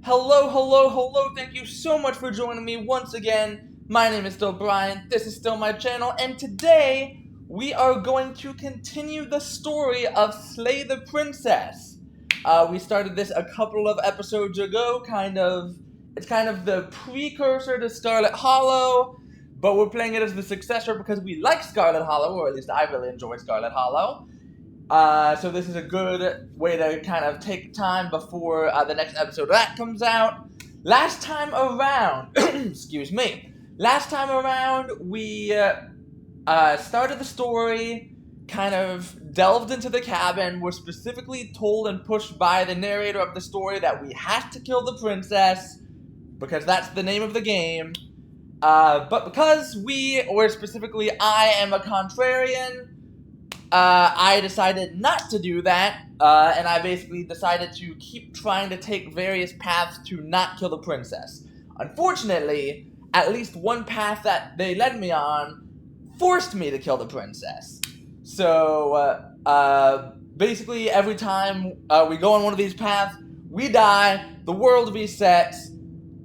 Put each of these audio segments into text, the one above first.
Hello, thank you so much for joining me once again. My name is still Brian, this is still my channel, and today we are going to continue the story of Slay the Princess. We started this a couple of episodes ago, it's kind of the precursor to Scarlet Hollow, but we're playing it as the successor because we like Scarlet Hollow, or at least I really enjoy Scarlet Hollow. So this is a good way to kind of take time before the next episode of that comes out. Last time around, we started the story, kind of delved into the cabin. We're specifically told and pushed by the narrator of the story that we have to kill the princess, because that's the name of the game. But because I am a contrarian, I decided not to do that, and I basically decided to keep trying to take various paths to not kill the princess. Unfortunately, at least one path that they led me on forced me to kill the princess. So, basically every time we go on one of these paths, we die, the world resets.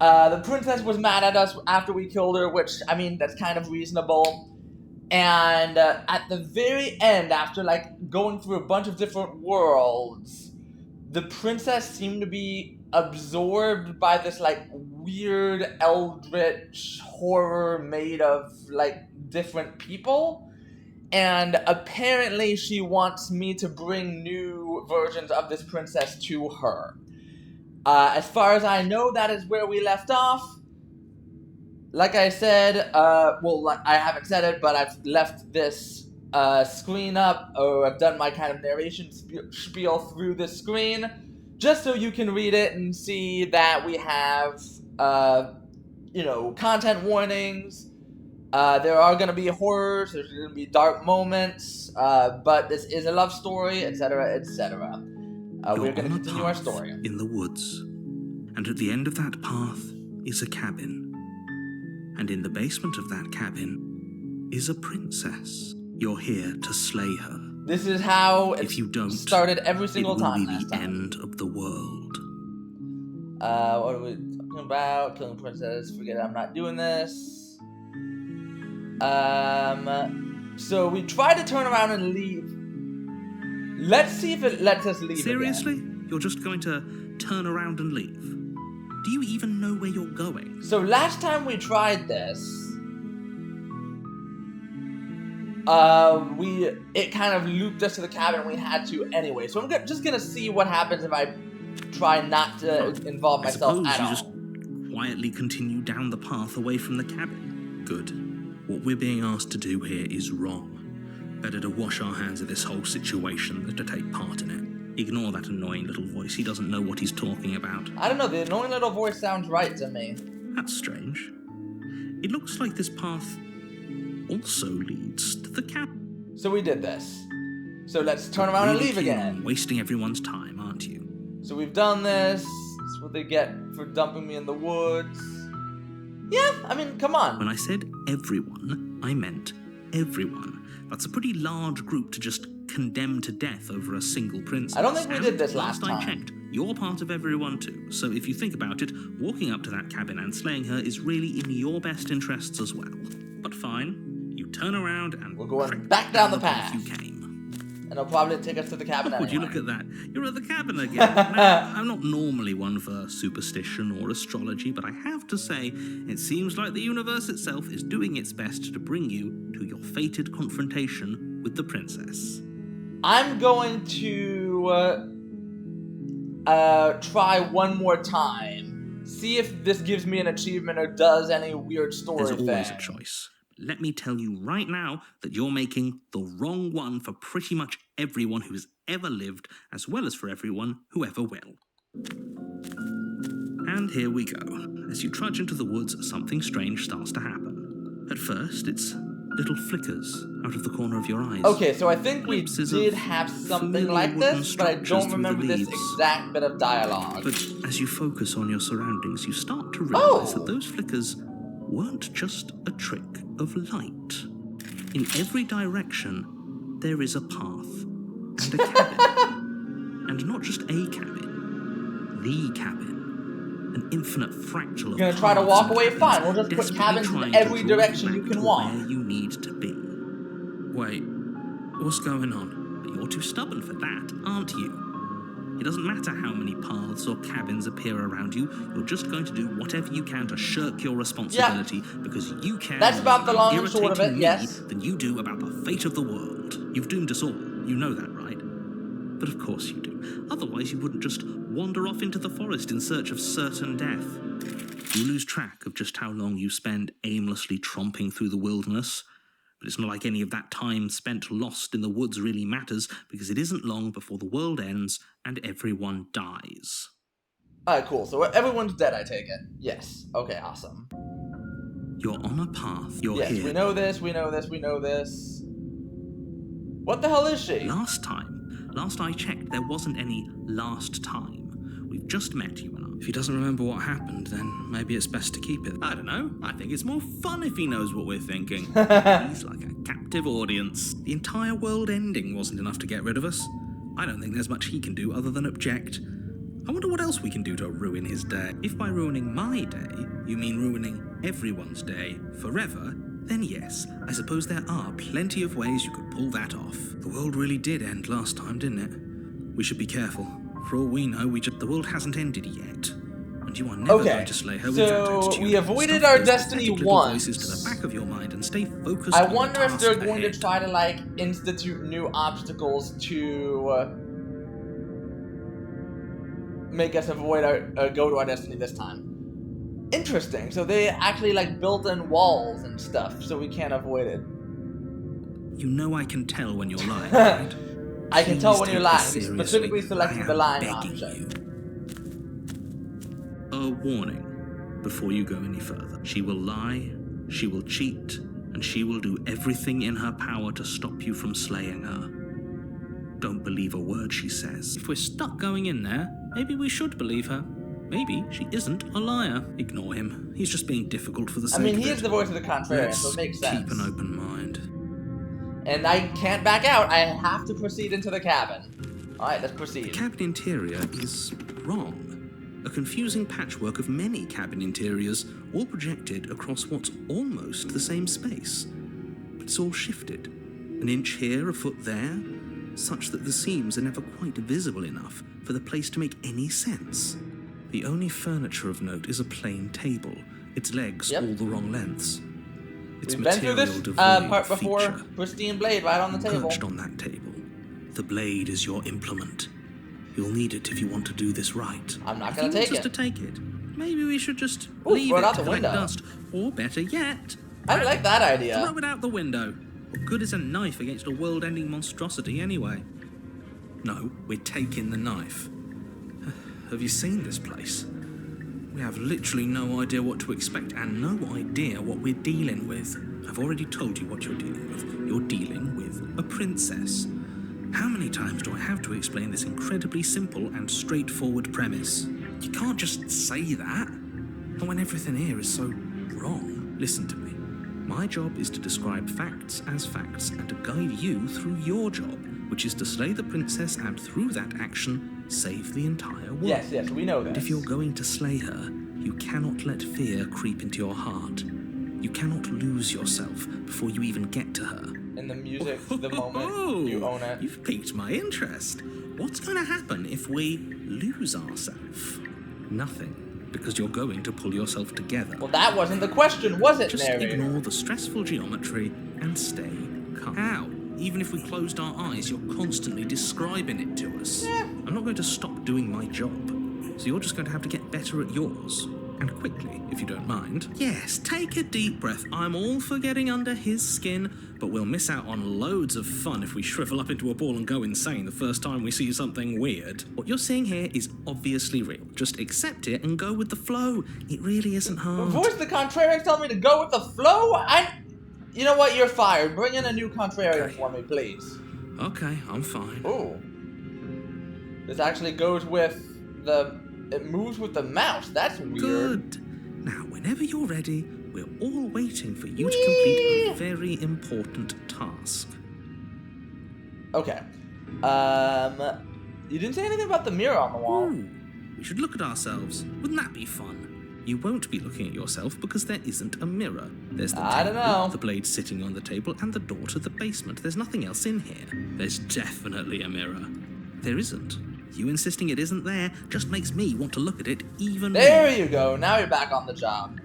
The princess was mad at us after we killed her, which, I mean, that's kind of reasonable. And at the very end, after going through a bunch of different worlds, the princess seemed to be absorbed by this weird eldritch horror made of different people. And apparently she wants me to bring new versions of this princess to her. As far as I know, that is where we left off. Like I said, I haven't said it, but I've left this screen up, or I've done my kind of narration spiel through this screen, just so you can read it and see that we have, content warnings. There are going to be horrors, there's going to be dark moments, but this is a love story, etc., etc. We're going to continue our story. In the woods, and at the end of that path is a cabin. And in the basement of that cabin is a princess. You're here to slay her. This is how if you don't, started every single time. It will be the end of the world. What are we talking about? Killing princess. Forget it, I'm not doing this. So we tried to turn around and leave. Let's see if it lets us leave. Seriously? Again. You're just going to turn around and leave? Do you even know where you're going? So last time we tried this, it kind of looped us to the cabin. We had to anyway. So I'm just gonna see what happens if I try not to involve myself at all. I suppose you just quietly continue down the path away from the cabin. Good. What we're being asked to do here is wrong. Better to wash our hands of this whole situation than to take part in it. Ignore that annoying little voice. He doesn't know what he's talking about. I don't know. The annoying little voice sounds right to me. That's strange. It looks like this path also leads to the cabin. So we did this. So let's turn around and leave again. Wasting everyone's time, aren't you? So we've done this. That's what they get for dumping me in the woods. Yeah, I mean, come on. When I said everyone, I meant everyone. That's a pretty large group to just condemn to death over a single princess. I don't think we did this last time. I checked, you're part of everyone too. So if you think about it, walking up to that cabin and slaying her is really in your best interests as well. But fine, you turn around and we're going back down the path you came. And it'll probably take us to the cabin anyway. Would you look at that? You're at the cabin again. Now, I'm not normally one for superstition or astrology, but I have to say, it seems like the universe itself is doing its best to bring you to your fated confrontation with the princess. I'm going to try one more time. See if this gives me an achievement or does any weird story thing. There's always a choice. Let me tell you right now that you're making the wrong one for pretty much everyone who's ever lived, as well as for everyone who ever will. And here we go. As you trudge into the woods, something strange starts to happen. At first, it's little flickers out of the corner of your eyes. Okay, so I think we did have something like this, but I don't remember this exact bit of dialogue. But as you focus on your surroundings, you start to realize that those flickers weren't just a trick of light. In every direction, there is a path and a cabin. And not just a cabin, the cabin. infinite fractal of You're gonna try to paths walk and away? cabins, Fine, we'll just put desperately cabins in trying to every draw direction back you can to walk. where you need to be. Wait, what's going on? You're too stubborn for that, aren't you? It doesn't matter how many paths or cabins appear around you, you're just going to do whatever you can to shirk your responsibility because you care That's more about the about long and short of it, irritating me yes. than you do about the fate of the world. You've doomed us all, you know that, right? But of course you do. Otherwise you wouldn't just wander off into the forest in search of certain death. You lose track of just how long you spend aimlessly tromping through the wilderness. But it's not like any of that time spent lost in the woods really matters, because it isn't long before the world ends and everyone dies. Alright, cool. So everyone's dead, I take it. Yes. Okay, awesome. You're on a path. You're Yes, here. we know this, we know this, we know this. What the hell is she? Last I checked, there wasn't any last time. We've just met, you and I. If he doesn't remember what happened, then maybe it's best to keep it. I don't know. I think it's more fun if he knows what we're thinking. He's like a captive audience. The entire world ending wasn't enough to get rid of us. I don't think there's much he can do other than object. I wonder what else we can do to ruin his day. If by ruining my day, you mean ruining everyone's day forever, then yes, I suppose there are plenty of ways you could pull that off. The world really did end last time, didn't it? We should be careful. For all we know, the world hasn't ended yet. And you are never going to slay her with that so attitude. we avoided Stuff our those destiny pathetic little once. voices to the back of your mind and stay focused I on the wonder if task they're going to ahead. try to, like, institute new obstacles to make us avoid our go to our destiny this time. Interesting. So they actually, like, built in walls and stuff so we can't avoid it. You know I can tell when you're lying, right? I can tell when Please you're take lying. this We seriously. specifically selected I am the lying begging option. you. A warning before you go any further. She will lie, she will cheat, and she will do everything in her power to stop you from slaying her. Don't believe a word she says. If we're stuck going in there, maybe we should believe her. Maybe she isn't a liar. Ignore him. He's just being difficult for the sake of it. I mean, he is the voice of the contrarian, so it makes sense. Keep an open mind. And I can't back out. I have to proceed into the cabin. Alright, let's proceed. The cabin interior is wrong. A confusing patchwork of many cabin interiors, all projected across what's almost the same space. But it's all shifted. An inch here, a foot there, such that the seams are never quite visible enough for the place to make any sense. The only furniture of note is a plain table, its legs all the wrong lengths. Its We've been through this part before. feature. Pristine blade right on the table. Perched on that table. The blade is your implement. You'll need it if you want to do this right. I'm not gonna take it. If he wants us to take it, maybe we should just Ooh, leave throw it it out to the collect window. dust. Or better yet, I like that idea. throw it out the window. What good is a knife against a world-ending monstrosity anyway? No, we're taking the knife. Have you seen this place? We have literally no idea what to expect and no idea what we're dealing with. I've already told you what you're dealing with. You're dealing with a princess. How many times do I have to explain this incredibly simple and straightforward premise? You can't just say that. Not when everything here is so wrong. Listen to me. My job is to describe facts as facts and to guide you through your job, which is to slay the princess and through that action, save the entire world. Yes, we know And this. if you're going to slay her, you cannot let fear creep into your heart. You cannot lose yourself before you even get to her. In the music, the moment you own it. You've piqued my interest. What's going to happen if we lose ourselves? Nothing, because you're going to pull yourself together. Well, that wasn't the question, was it, Just narrator? ignore the stressful geometry and stay calm. How? Even if we closed our eyes, you're constantly describing it to us. I'm not going to stop doing my job, so you're just going to have to get better at yours. And quickly, if you don't mind. Yes, take a deep breath. I'm all for getting under his skin, but we'll miss out on loads of fun if we shrivel up into a ball and go insane the first time we see something weird. What you're seeing here is obviously real. Just accept it and go with the flow. It really isn't The hard. voice of the contrarian telling me to go with the flow? You know what? You're fired. Bring in a new contrarian for me, please. Okay, I'm fine. Ooh. This actually goes with the... It moves with the mouse. That's weird. Good. Now, whenever you're ready, we're all waiting for you to complete a very important task. Okay. You didn't say anything about the mirror on the wall. Ooh, we We should look at ourselves. Wouldn't that be fun? You won't be looking at yourself because there isn't a mirror. There's the I don't know. the blade sitting on the table, and the door to the basement. There's nothing else in here. There's definitely a mirror. There isn't. You insisting it isn't there just makes me want to look at it even more. There you go. Now you're back on the job.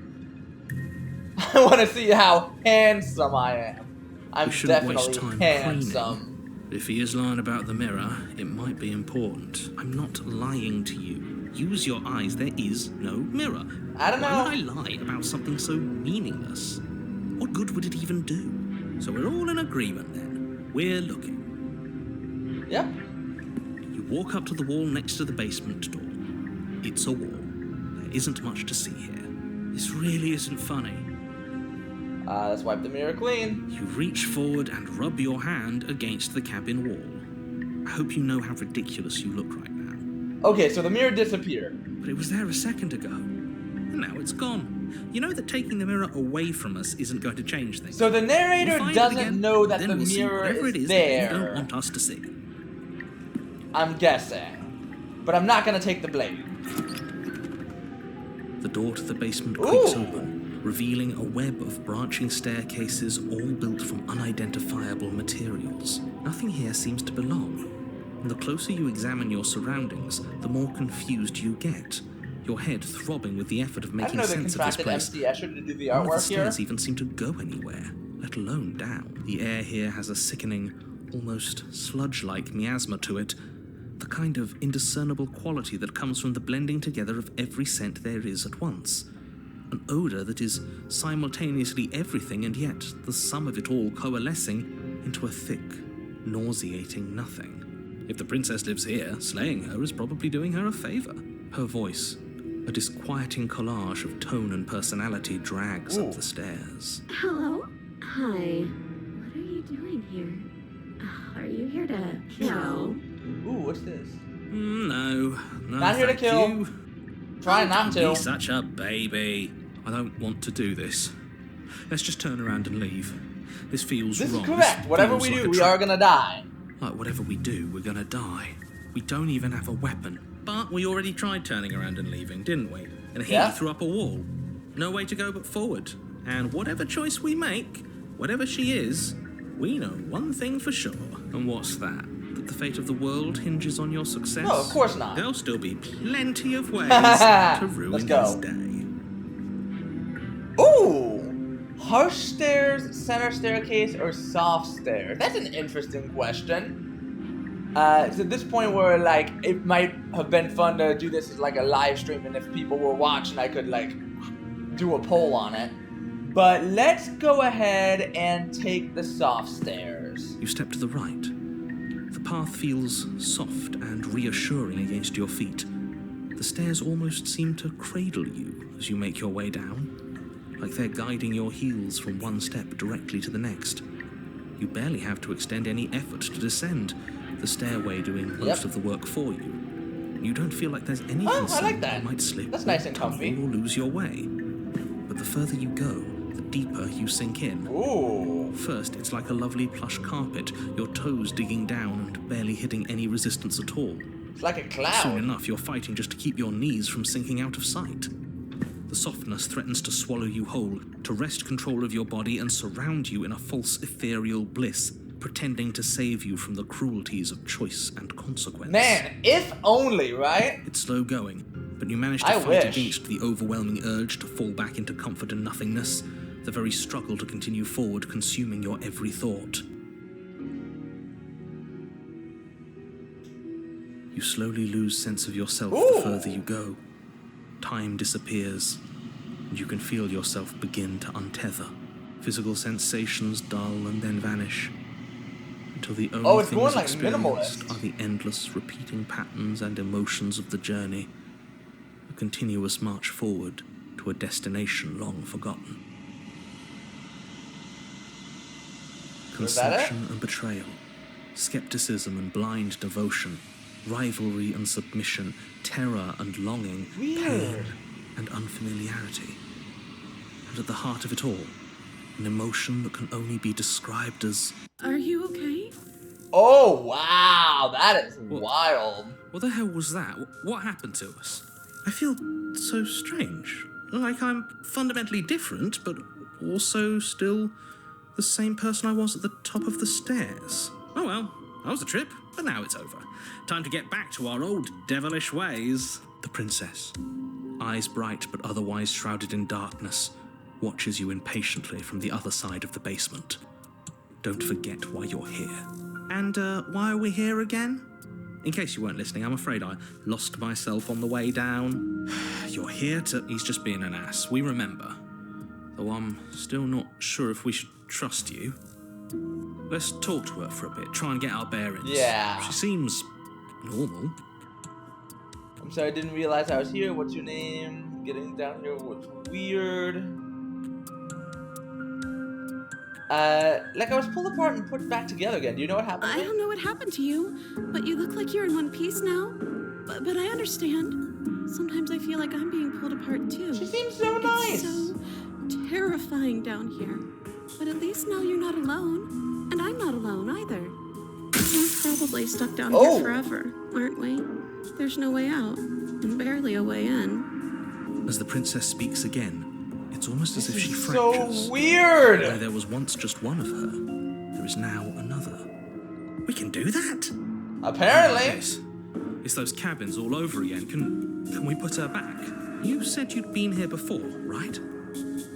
I want to see how handsome I am. I'm definitely handsome. If he is lying about the mirror, it might be important. I'm not lying to you. Use your eyes. There is no mirror. I don't know. Why would I lie about something so meaningless? What good would it even do? So we're all in agreement then. We're looking. Yep. You walk up to the wall next to the basement door. It's a wall. There isn't much to see here. This really isn't funny. Let's wipe the mirror clean. You reach forward and rub your hand against the cabin wall. I hope you know how ridiculous you look right now. Okay, so the mirror disappeared. But it was there a second ago. And now it's gone. You know that taking the mirror away from us isn't going to change things. So the narrator We'll doesn't know that then the we'll see mirror whatever is it is there. that you don't want us to see. I'm guessing. But I'm not gonna take the blame. The door to the basement creaks Ooh. open, revealing a web of branching staircases all built from unidentifiable materials. Nothing here seems to belong. And the closer you examine your surroundings, the more confused you get. Your head throbbing with the effort of I making know they sense of this contracted place. MC Escher to do the None of the artwork here. stairs even seem to go anywhere, let alone down. The air here has a sickening, almost sludge-like miasma to it, the kind of indiscernible quality that comes from the blending together of every scent there is at once. An odor that is simultaneously everything and yet the sum of it all coalescing into a thick, nauseating nothing. If the princess lives here, slaying her is probably doing her a favor. Her voice, a disquieting collage of tone and personality, drags up the stairs. Hello? Hi. What are you doing here? Are you here to kill? Ooh, what's this? No, Not here to thank kill. you. Try not Don't to. be such a baby. I don't want to do this. Let's just turn around and leave. This feels This wrong. is correct. Whatever we feels like do, a we trap. are gonna die. Like whatever we do, we're gonna die. We don't even have a weapon. But we already tried turning around and leaving, didn't we? And he Yeah. threw up a wall. No way to go but forward. And whatever choice we make, whatever she is, we know one thing for sure. And what's that? That the fate of the world hinges on your success? No, of course not. There'll still be plenty of ways to ruin Let's go. his day. Ooh! Harsh stairs, center staircase, or soft stairs? That's an interesting question. It's at this point where, like, it might have been fun to do this as, like, a live stream, and if people were watching, I could, like, do a poll on it. But let's go ahead and take the soft stairs. You step to the right. The path feels soft and reassuring against your feet. The stairs almost seem to cradle you as you make your way down, like they're guiding your heels from one step directly to the next. You barely have to extend any effort to descend, the stairway doing most of the work for you. You don't feel like there's any Oh, I concern like that. you might slip, That's nice and tumble, comfy. or lose your way. But the further you go, the deeper you sink in. Ooh. First, it's like a lovely plush carpet, your toes digging down and barely hitting any resistance at all. It's like a Soon cloud. enough, you're fighting just to keep your knees from sinking out of sight. The softness threatens to swallow you whole, to wrest control of your body and surround you in a false ethereal bliss, pretending to save you from the cruelties of choice and consequence. Man, if only, right? It's slow going, but you manage to I fight wish. against the overwhelming urge to fall back into comfort and nothingness, the very struggle to continue forward consuming your every thought. You slowly lose sense of yourself the further you go. Time disappears, and you can feel yourself begin to untether. Physical sensations dull and then vanish, until the only it's going things like experienced minimalist. are the endless repeating patterns and emotions of the journey, a continuous march forward to a destination long forgotten. Was that it? Consumption and betrayal, skepticism and blind devotion, rivalry and submission, terror and longing, Weird. pain and unfamiliarity. And at the heart of it all, an emotion that can only be described as... Are you okay? Oh, wow. That is wild. What the hell was that? What happened to us? I feel so strange. Like I'm fundamentally different, but also still the same person I was at the top of the stairs. Oh well, that was a trip, but now it's over. Time to get back to our old devilish ways. The princess, eyes bright but otherwise shrouded in darkness, watches you impatiently from the other side of the basement. Don't forget why you're here. And why are we here again? In case you weren't listening, I'm afraid I lost myself on the way down. You're here to... He's just being an ass. We remember. Though I'm still not sure if we should trust you. Let's talk to her for a bit, try and get our bearings. Yeah. She seems normal. I'm sorry, I didn't realize I was here. What's your name? Getting down here was weird. Like I was pulled apart and put back together again. Do you know what happened? I don't know what happened to you, but you look like you're in one piece now. But I understand. Sometimes I feel like I'm being pulled apart too. She seems so nice. It's so terrifying down here. But at least now you're not alone. And I'm not alone either. We're probably stuck down here forever, aren't we? There's no way out, and barely a way in. As the princess speaks again, it's almost as if she fractures. So weird! Where there was once just one of her, there is now another. We can do that? Apparently. Yes. It's those cabins all over again. Can we put her back? You said you'd been here before, right?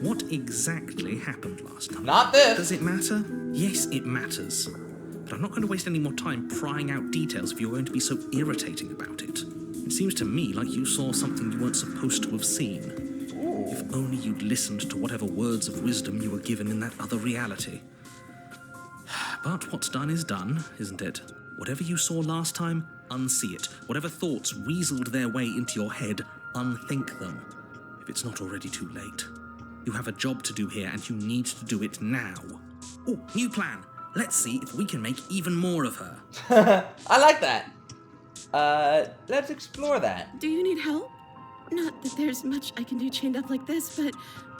What exactly happened last time? Not this. Does it matter? Yes, it matters. But I'm not going to waste any more time prying out details if you're going to be so irritating about it. It seems to me like you saw something you weren't supposed to have seen. Ooh. If only you'd listened to whatever words of wisdom you were given in that other reality. But what's done is done, isn't it? Whatever you saw last time, unsee it. Whatever thoughts weaseled their way into your head, unthink them. If it's not already too late. You have a job to do here, and you need to do it now. Oh, new plan. Let's see if we can make even more of her. I like that. Let's explore that. Do you need help? Not that there's much I can do chained up like this, but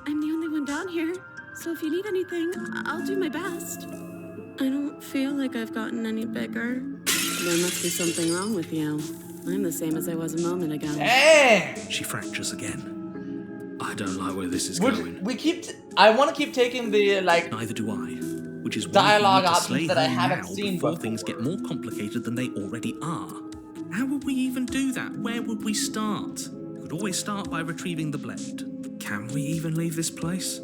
I'm the only one down here. So if you need anything, I'll do my best. I don't feel like I've gotten any bigger. There must be something wrong with you. I'm the same as I was a moment ago. Dang! She fractures again. I don't like where this is going. I want to keep taking the, like... Neither do I. Which is why dialogue we need to options slay that I her haven't now seen before before. things get more complicated than they already are. How would we even do that? Where would we start? We could always start by retrieving the blade. Can we even leave this place?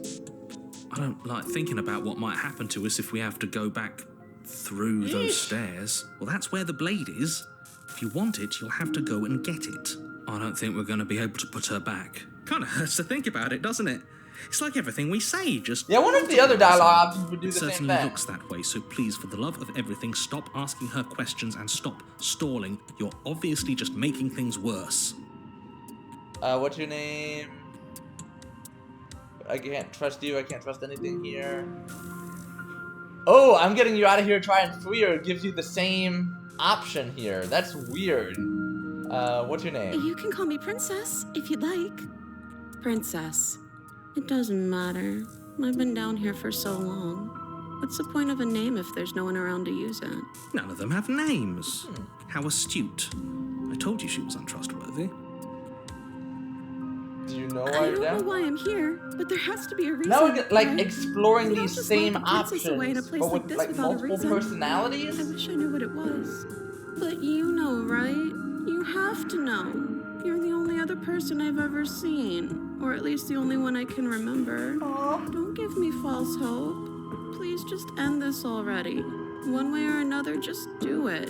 I don't like thinking about what might happen to us if we have to go back through those stairs. Well, that's where the blade is. If you want it, you'll have to go and get it. I don't think we're going to be able to put her back. Kind of hurts to think about it, doesn't it? It's like everything we say just... Yeah, I wonder if the other dialogue options would do It the same certainly thing. looks that way, so please, for the love of everything, stop asking her questions and stop stalling. You're obviously just making things worse. What's your name? I can't trust you. I can't trust anything here. Oh, I'm getting you out of here. Try and free her. It gives you the same option here. That's weird. What's your name? You can call me Princess, if you'd like. Princess. It doesn't matter. I've been down here for so long. What's the point of a name if there's no one around to use it? None of them have names. How astute. I told you she was untrustworthy. Do you know why I you're don't know down? why I'm here, but there has to be a reason. Now we're like right? exploring You don't these just same lock a princess away in a options, place but like with this like without a multiple reason. personalities. I wish I knew what it was. But you know, right? You have to know. You're the only other person I've ever seen. Or at least the only one I can remember. Aww. Don't give me false hope. Please just end this already. One way or another, just do it.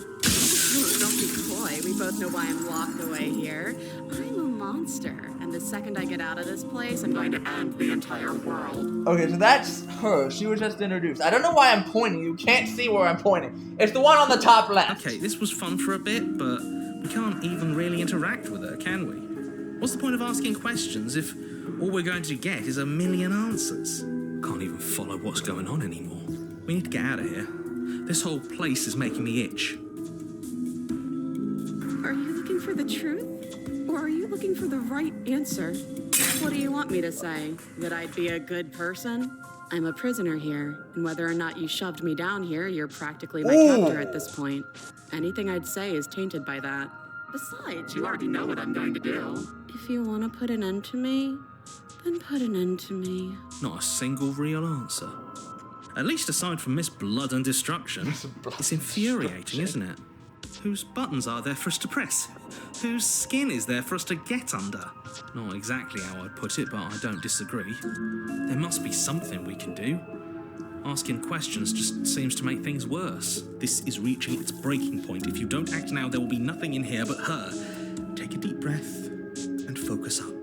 Don't be coy. We both know why I'm locked away here. I'm a monster. And the second I get out of this place, I'm going to end the entire world. Okay, so that's her. She was just introduced. I don't know why I'm pointing. You can't see where I'm pointing. It's the one on the top left. Okay, this was fun for a bit, but we can't even really interact with her, can we? What's the point of asking questions if all we're going to get is a million answers? Can't even follow what's going on anymore. We need to get out of here. This whole place is making me itch. Are you looking for the truth? Or are you looking for the right answer? What do you want me to say? That I'd be a good person? I'm a prisoner here, and whether or not you shoved me down here, you're practically my captor at this point. Anything I'd say is tainted by that. Besides, you already know what I'm going to do. If you want to put an end to me, then put an end to me. Not a single real answer. At least aside from Miss Blood and Destruction. It's infuriating, isn't it? Whose buttons are there for us to press? Whose skin is there for us to get under? Not exactly how I'd put it, but I don't disagree. There must be something we can do. Asking questions just seems to make things worse. This is reaching its breaking point. If you don't act now, there will be nothing in here but her. Take a deep breath and focus up.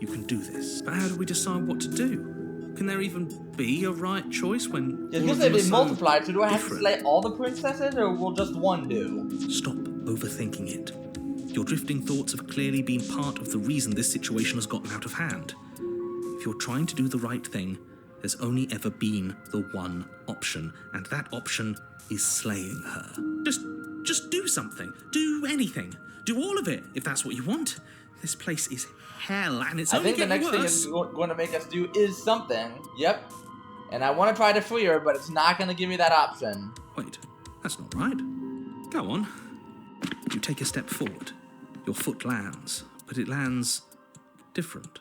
You can do this. But how do we decide what to do? Can there even be a right choice when Yeah, all because of they've them are been so multiplied, so do I have to different? slay all the princesses, or will just one do? Stop overthinking it. Your drifting thoughts have clearly been part of the reason this situation has gotten out of hand. If you're trying to do the right thing, there's only ever been the one option, and that option is slaying her. Just do something. Do anything. Do all of it, if that's what you want. This place is hell, and it's I only think the getting next thing worse. is going to make us do is something. Yep. And I want to try to free her, but it's not going to give me that option. Wait, that's not right. Go on. You take a step forward. Your foot lands, but it lands different.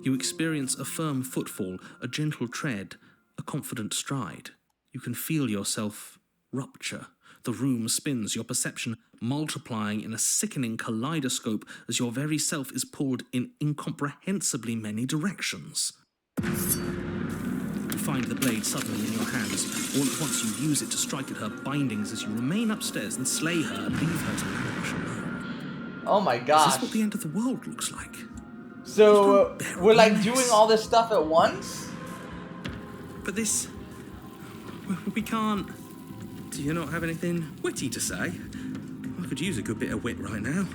You experience a firm footfall, a gentle tread, a confident stride. You can feel yourself rupture. The room spins, your perception multiplying in a sickening kaleidoscope as your very self is pulled in incomprehensibly many directions. You find the blade suddenly in your hands. All at once you use it to strike at her bindings as you remain upstairs and slay her and leave her to languish alone. Oh my Is gosh. this what the end of the world looks like? So, we're like Yes. doing all this stuff at once? But this... we can't... Do you not have anything witty to say? I could use a good bit of wit right now.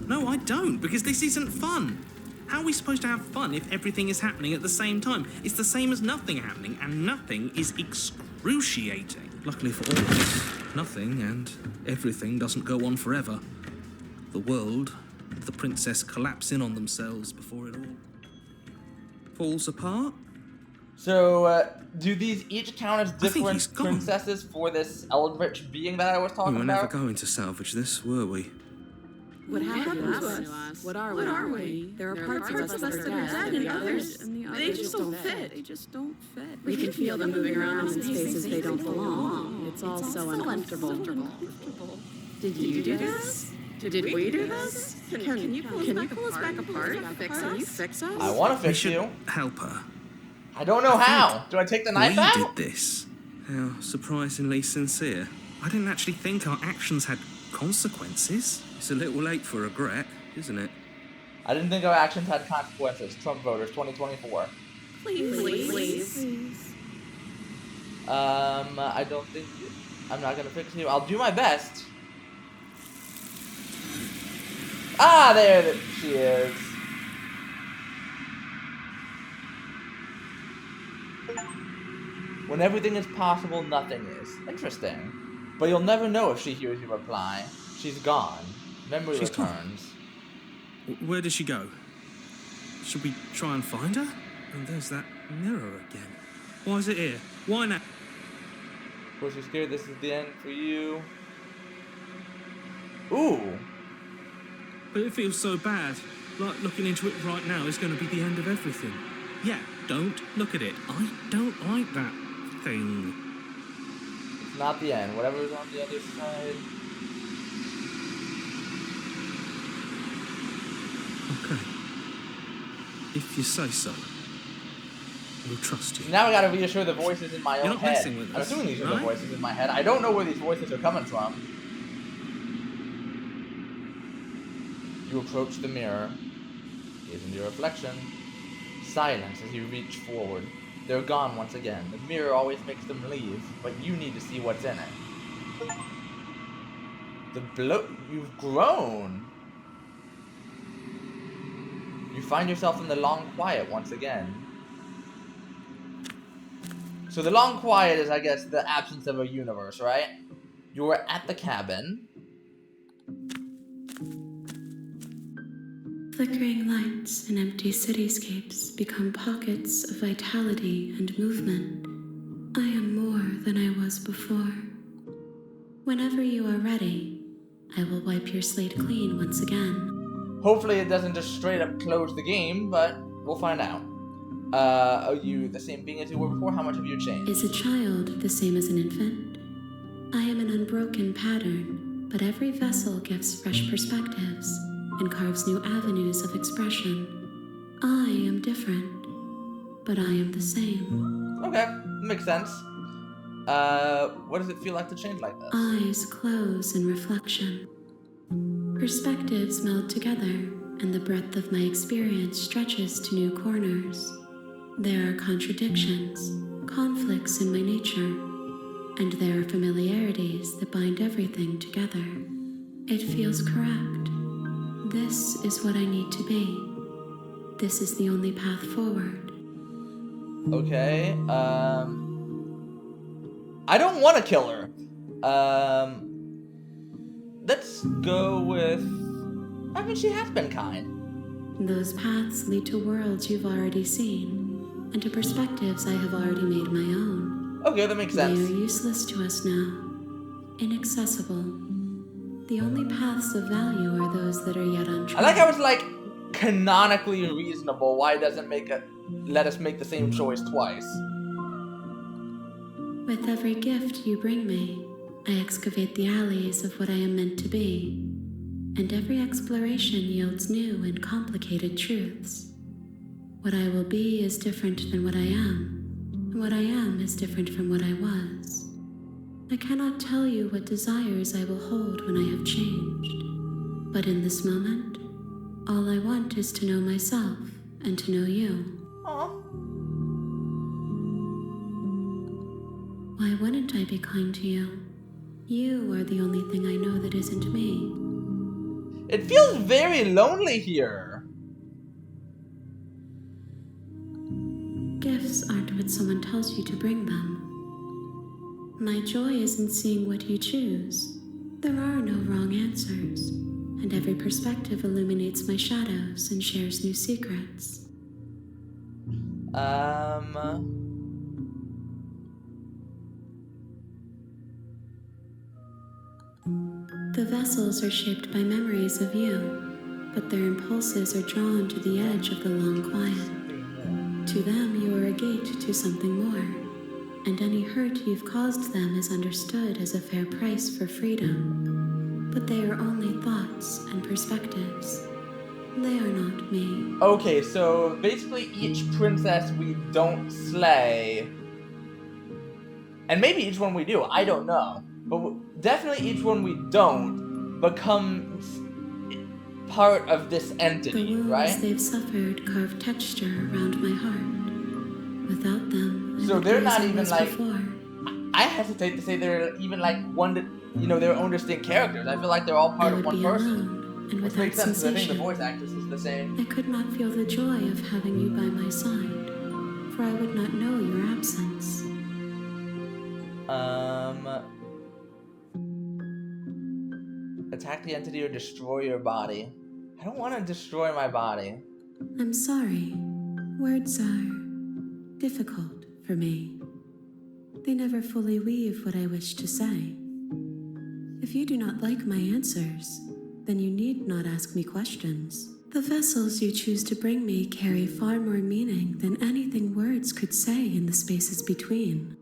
No, I don't, because this isn't fun. How are we supposed to have fun if everything is happening at the same time? It's the same as nothing happening, and nothing is excruciating. Luckily for all of us, nothing and everything doesn't go on forever. The world and the princess collapse in on themselves before it all falls apart. So, do these each count as he's different gone. princesses for this Eldritch Being that I was We talking were never about? going to salvage this, were we? What happened to us? What are we? There are parts of us that are dead, and the others, they just don't fit. They just don't fit. We can feel them moving around in spaces they don't belong. It's all so uncomfortable. Did you do this? Did we do this? Can you pull us back apart? Can you fix us? I want to We fix should you. help her. I don't know how. Do I take the knife We out? did this. How surprisingly sincere. I didn't actually think our actions had consequences. It's a little late for regret, isn't it? I didn't think our actions had consequences. Trump voters 2024. Please. I don't think... I'm not going to fix you. I'll do my best. Ah, there she is. When everything is possible, nothing is. Interesting. But you'll never know if she hears your reply. She's gone. Memory She's gone. returns. Where did she go? Should we try and find her? And there's that mirror again. Why is it here? Why now? Of course, you're scared this is the end for you. Ooh. But it feels so bad. Like looking into it right now is going to be the end of everything. Yeah, don't look at it. I don't like that thing. It's not the end. Whatever's on the other side. Okay. If you say so, we'll trust you. Now I gotta reassure the voices in my You're own not head. messing with I'm us, assuming these are the right? voices in my head. I don't know where these voices are coming from. You approach the mirror. Gaze into your reflection. Silence as you reach forward. They're gone once again. The mirror always makes them leave, but you need to see what's in it. You've grown. You find yourself in the long quiet once again. So the long quiet is, I guess, the absence of a universe, right? You were at the cabin. Flickering lights and empty cityscapes become pockets of vitality and movement. I am more than I was before. Whenever you are ready, I will wipe your slate clean once again. Hopefully it doesn't just straight up close the game, but we'll find out. Are you the same being as you were before? How much have you changed? Is a child the same as an infant? I am an unbroken pattern, but every vessel gives fresh perspectives and carves new avenues of expression. I am different, but I am the same. Okay, makes sense. What does it feel like to change like this? Eyes close in reflection. Perspectives meld together, and the breadth of my experience stretches to new corners. There are contradictions, conflicts in my nature, and there are familiarities that bind everything together. It feels correct. This is what I need to be. This is the only path forward. Okay, I don't want to kill her. Let's go with... I mean, she has been kind. Those paths lead to worlds you've already seen, and to perspectives I have already made my own. Okay, that makes sense. They are useless to us now, inaccessible. The only paths of value are those that are yet untried. I like how it's like canonically reasonable. Why doesn't let us make the same choice twice? With every gift you bring me, I excavate the alleys of what I am meant to be, and every exploration yields new and complicated truths. What I will be is different than what I am, and what I am is different from what I was. I cannot tell you what desires I will hold when I have changed, but in this moment, all I want is to know myself and to know you. Aww. Why wouldn't I be kind to you? You are the only thing I know that isn't me. It feels very lonely here. Gifts aren't what someone tells you to bring them. My joy is in seeing what you choose. There are no wrong answers, and every perspective illuminates my shadows and shares new secrets. The vessels are shaped by memories of you, but their impulses are drawn to the edge of the long quiet. To them, you are a gate to something more, and any hurt you've caused them is understood as a fair price for freedom. But they are only thoughts and perspectives. They are not me. Okay, so basically each princess we don't slay, and maybe each one we do, I don't know. But definitely each one we don't becomes part of this entity, the wounds right? they've suffered carve texture around my heart. Without them, I So would they're be not as I even was like... before. I hesitate to say they're even like their own distinct characters. I feel like they're all part I of would one be person. alone, and Which without makes sense, because I think the sensation. voice actress is the same. I could not feel the joy of having you by my side, for I would not know your absence. Attack the entity or destroy your body. I don't want to destroy my body. I'm sorry. Words are difficult for me. They never fully weave what I wish to say. If you do not like my answers, then you need not ask me questions. The vessels you choose to bring me carry far more meaning than anything words could say in the spaces between.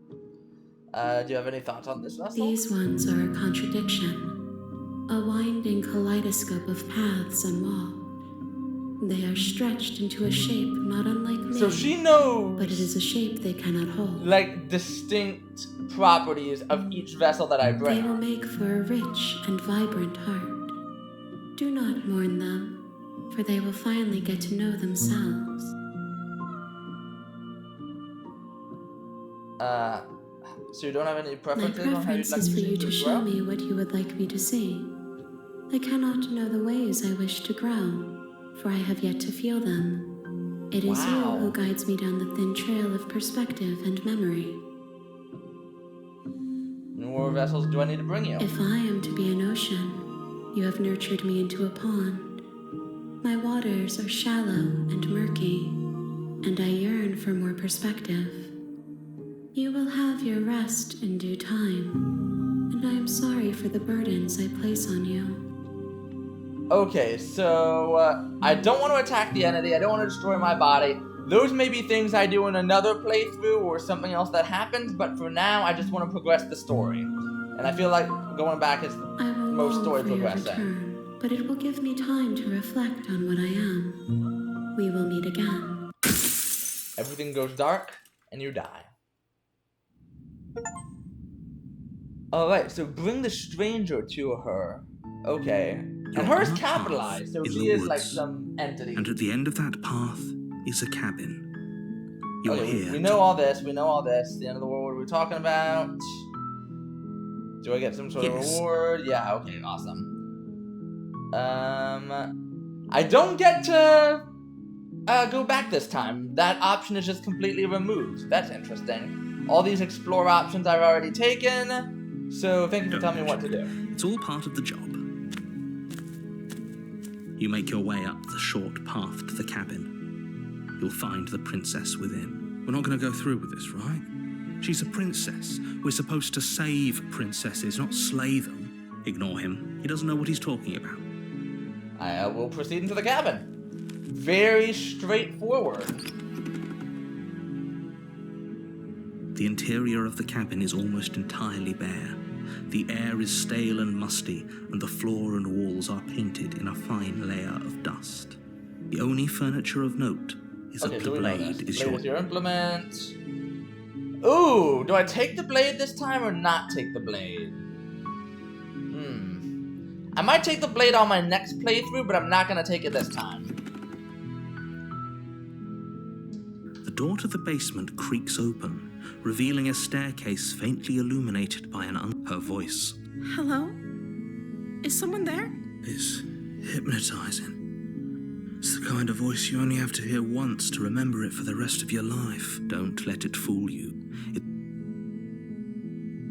Do you have any thoughts on this vessel? These ones are a contradiction, a winding kaleidoscope of paths unwalked. They are stretched into a shape not unlike me. So she knows, but it is a shape they cannot hold. like, distinct properties of each vessel that I bring. They will make for a rich and vibrant heart. Do not mourn them, for they will finally get to know themselves. So you don't have any My preferences on how you'd preference like is to for you see to this show grow? me what you would like me to see. I cannot know the ways I wish to grow, for I have yet to feel them. It is you Wow. who guides me down the thin trail of perspective and memory. What more vessels do I need to bring you? If I am to be an ocean, you have nurtured me into a pond. My waters are shallow and murky, and I yearn for more perspective. You will have your rest in due time, And I am sorry for the burdens I place on you. Okay, so I don't want to attack the entity. I don't want to destroy my body. Those may be things I do in another playthrough or something else that happens, but for now, I just want to progress the story. And I feel like going back is I will most long story for your progressing. return, but it will give me time to reflect on what I am. We will meet again. Everything goes dark, and you die. Alright, so bring the stranger to her. Okay. And You're her is on a capitalized, so path in she the is like woods, some entity. and at the end of that path is a cabin. You're Okay, here we to... know all this, we know all this. The end of the world, what are we talking about? Do I get some sort of Yes. reward? Yeah, okay, awesome. I don't get to go back this time. That option is just completely removed. That's interesting. All these explore options I've already taken, so thank you for telling me what to do. It's all part of the job. You make your way up the short path to the cabin. You'll find the princess within. We're not going to go through with this, right? She's a princess. We're supposed to save princesses, not slay them. Ignore him. He doesn't know what he's talking about. I will proceed into the cabin. Very straightforward. The interior of the cabin is almost entirely bare. The air is stale and musty, and the floor and walls are painted in a fine layer of dust. The only furniture of note is that the blade is Blade is your implement. Ooh, do I take the blade this time or not take the blade? I might take the blade on my next playthrough, but I'm not gonna take it this time. The door to the basement creaks open, revealing a staircase faintly illuminated by her voice. Hello? Is someone there? It's hypnotizing. It's the kind of voice you only have to hear once to remember it for the rest of your life. Don't let it fool you.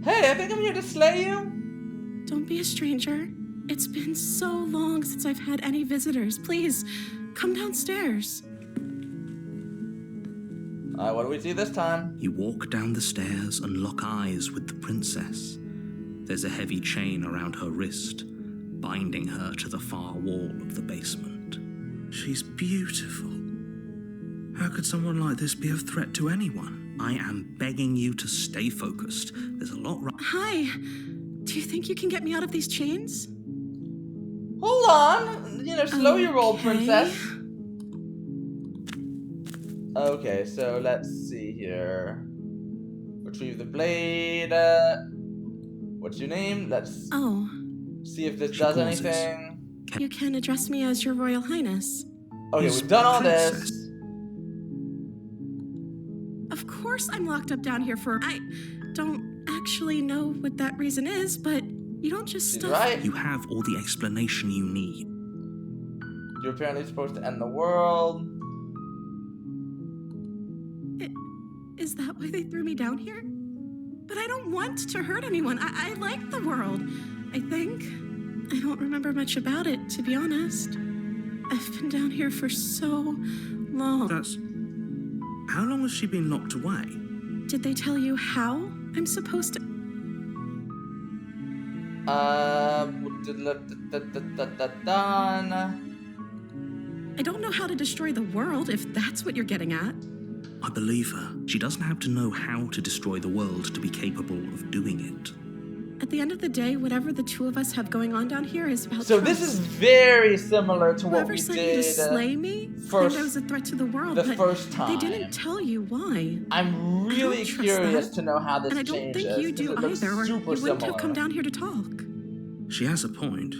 Hey, I think I'm here to slay you. Don't be a stranger. It's been so long since I've had any visitors. Please, come downstairs. Alright, what do we see this time? You walk down the stairs and lock eyes with the princess. There's a heavy chain around her wrist, binding her to the far wall of the basement. She's beautiful. How could someone like this be of threat to anyone? I am begging you to stay focused. There's a lot right. Hi. Do you think you can get me out of these chains? Hold on. Slow your roll, Okay. princess. Okay, so let's see here. Retrieve the blade. What's your name? Let's see if this does pauses. anything. You can address me as your Royal Highness. Okay, Yes, we've done all princess. this. Of course I'm locked up down here for... I don't actually know what that reason is, but you don't just She's stuff... right. You have all the explanation you need. You're apparently supposed to end the world. Is that why they threw me down here? But I don't want to hurt anyone. I like the world, I think. I don't remember much about it, to be honest. I've been down here for so long. That's... How long has she been locked away? Did they tell you how I'm supposed to... Done. I don't know how to destroy the world, if that's what you're getting at. I believe her. She doesn't have to know how to destroy the world to be capable of doing it. At the end of the day, whatever the two of us have going on down here is about So trust. this is very similar to what Whoever we sent you did to slay me first- claimed I was a threat to the world, the but first time. they didn't tell you why. I'm really I don't trust curious that. to know how this And I don't changes. think you 'cause do it looks either, or you super wouldn't similar. have come down here to talk. She has a point.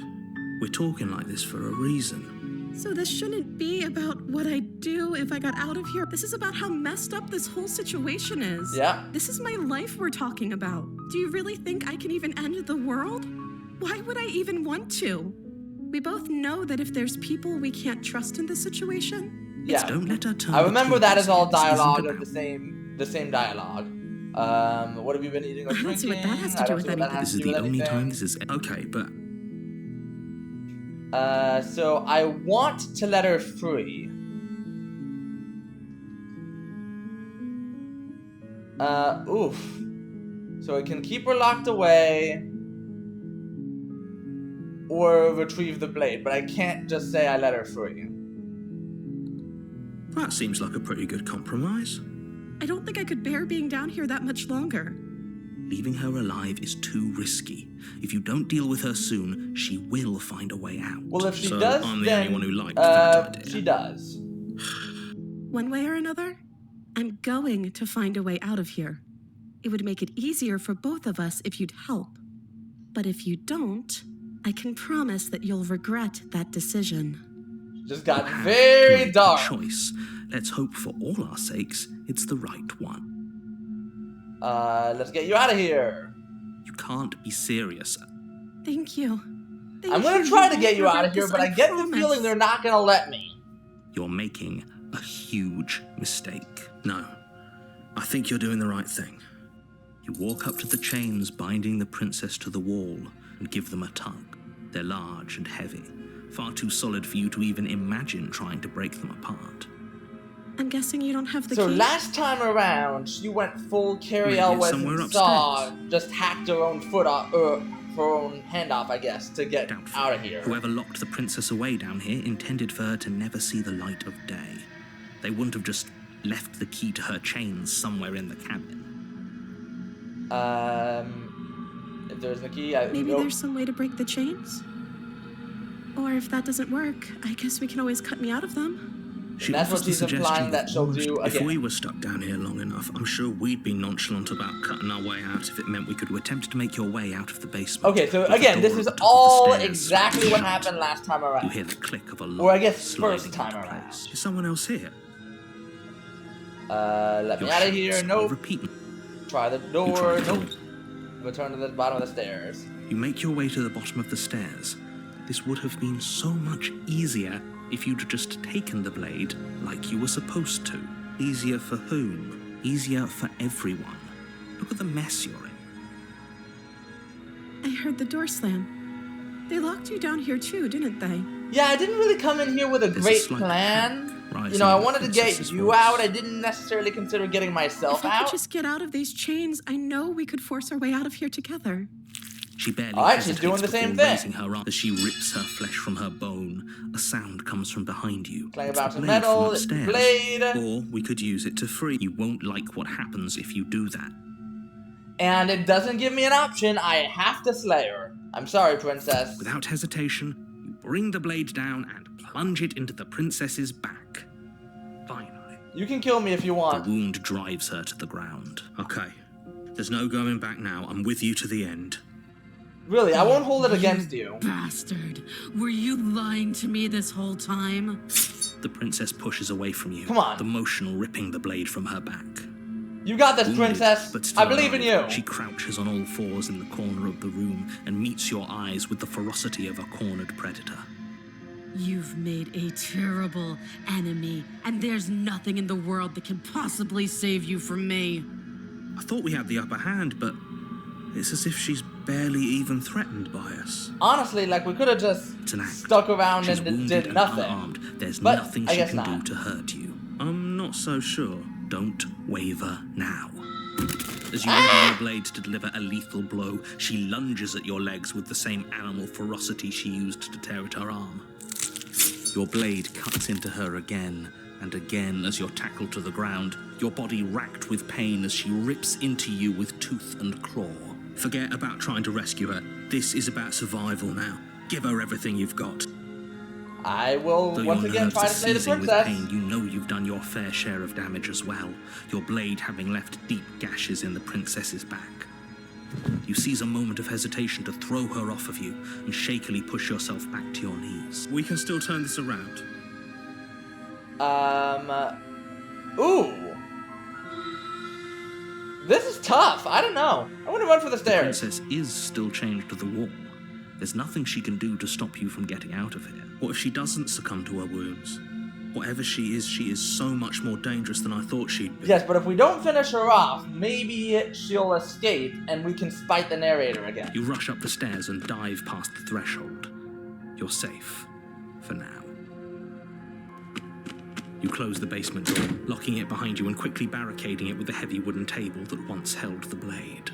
We're talking like this for a reason. So this shouldn't be about what I do if I got out of here. This is about how messed up this whole situation is. Yeah. This is my life we're talking about. Do you really think I can even end the world? Why would I even want to? We both know that if there's people we can't trust in this situation, Yeah. Don't let her turn I remember that as all This isn't dialogue of about- the same dialogue. What have you been eating or I don't see drinking? what that has to I do don't with see what that anything. has This to is do the with only anything. time this is... Okay, but... So I want to let her free. Oof. So I can keep her locked away. or retrieve the blade, but I can't just say I let her free. That seems like a pretty good compromise. I don't think I could bear being down here that much longer. Leaving her alive is too risky. If you don't deal with her soon, she will find a way out. Well, if she so does, I'm the then, only one who likes that idea. she does. One way or another, I'm going to find a way out of here. It would make it easier for both of us if you'd help. But if you don't, I can promise that you'll regret that decision. Just got very dark. Choice. Let's hope for all our sakes it's the right one. Let's get you out of here. You can't be serious. Thank you. I'm gonna try to get you out of here, but I get the feeling they're not gonna let me. You're making a huge mistake. No, I think you're doing the right thing. You walk up to the chains binding the princess to the wall and give them a tug. They're large and heavy, far too solid for you to even imagine trying to break them apart. I'm guessing you don't have the So key? last time around, she went full Carrie Maybe Elwes somewhere and Saw, upstairs. just hacked her own foot off, her own hand off, I guess, to get Doubtful. out of here. Whoever locked the princess away down here intended for her to never see the light of day. They wouldn't have just left the key to her chains somewhere in the cabin. If there's the key, Maybe there's some way to break the chains? Or if that doesn't work, I guess we can always cut me out of them. She that's what offers the she's implying suggestion that she'll do If again. we were stuck down here long enough, I'm sure we'd be nonchalant about cutting our way out if it meant we could attempt to make your way out of the basement. Okay, so With the again, this door is at the top of the all stairs exactly what shut. happened last time You around. hear the click of a lock. Or I guess sliding first time into around. place. Is someone else here? Let me Your out of shots here. are Nope. repeating. Try the You door. try the Nope. door. Return to the bottom of the stairs. You make your way to the bottom of the stairs. This would have been so much easier if you'd just taken the blade like you were supposed to. Easier for whom? Easier for everyone. Look at the mess you're in. I heard the door slam. They locked you down here too, didn't they? Yeah, I didn't really come in here with a There's a great slight plan. rising You know, I in the wanted to get princess's you voice. out. I didn't necessarily consider getting myself If I could out. just get out of these chains, I know we could force our way out of here together. She barely All right, she's hesitates doing the same before thing. raising her arm as she rips her flesh from her bone. A sound comes from behind you. Playing It's about the some blade metal, from it's the upstairs. blade. Or we could use it to free. You won't like what happens if you do that. And it doesn't give me an option. I have to slay her. I'm sorry, princess. Without hesitation, you bring the blade down and plunge it into the princess's back. Finally, You can kill me if you the want. wound drives her to the ground. Okay, there's no going back now. I'm with you to the end. Really, I won't hold it against you. Bastard. Were you lying to me this whole time? The princess pushes away from you. Come on. The motion ripping the blade from her back. You got this, Wounded, princess. but still I believe in alive, you. She crouches on all fours in the corner of the room and meets your eyes with the ferocity of a cornered predator. You've made a terrible enemy, and there's nothing in the world that can possibly save you from me. I thought we had the upper hand, but it's as if she's barely even threatened by us. Honestly, like, we could have just It's an act. stuck around She's and wounded did and nothing. unarmed. There's But nothing I she guess can do not. to hurt you. I'm not so sure. Don't waver now. As you ready your blade to deliver a lethal blow, she lunges at your legs with the same animal ferocity she used to tear at her arm. Your blade cuts into her again and again as you're tackled to the ground, your body racked with pain as she rips into you with tooth and claw. Forget about trying to rescue her. This is about survival now. Give her everything you've got. I will Though once your again nerves try are to slay the seizing with princess. pain, you know you've done your fair share of damage as well, your blade having left deep gashes in the princess's back. You seize a moment of hesitation to throw her off of you and shakily push yourself back to your knees. We can still turn this around. Ooh. This is tough. I don't know. I want to run for the The stairs. princess is still chained to the wall. There's nothing she can do to stop you from getting out of here. What if she doesn't succumb to her wounds? Whatever she is so much more dangerous than I thought she'd be. Yes, but if we don't finish her off, maybe she'll escape and we can spite the narrator again. You rush up the stairs and dive past the threshold. You're safe. For now. You close the basement door, locking it behind you and quickly barricading it with the heavy wooden table that once held the blade.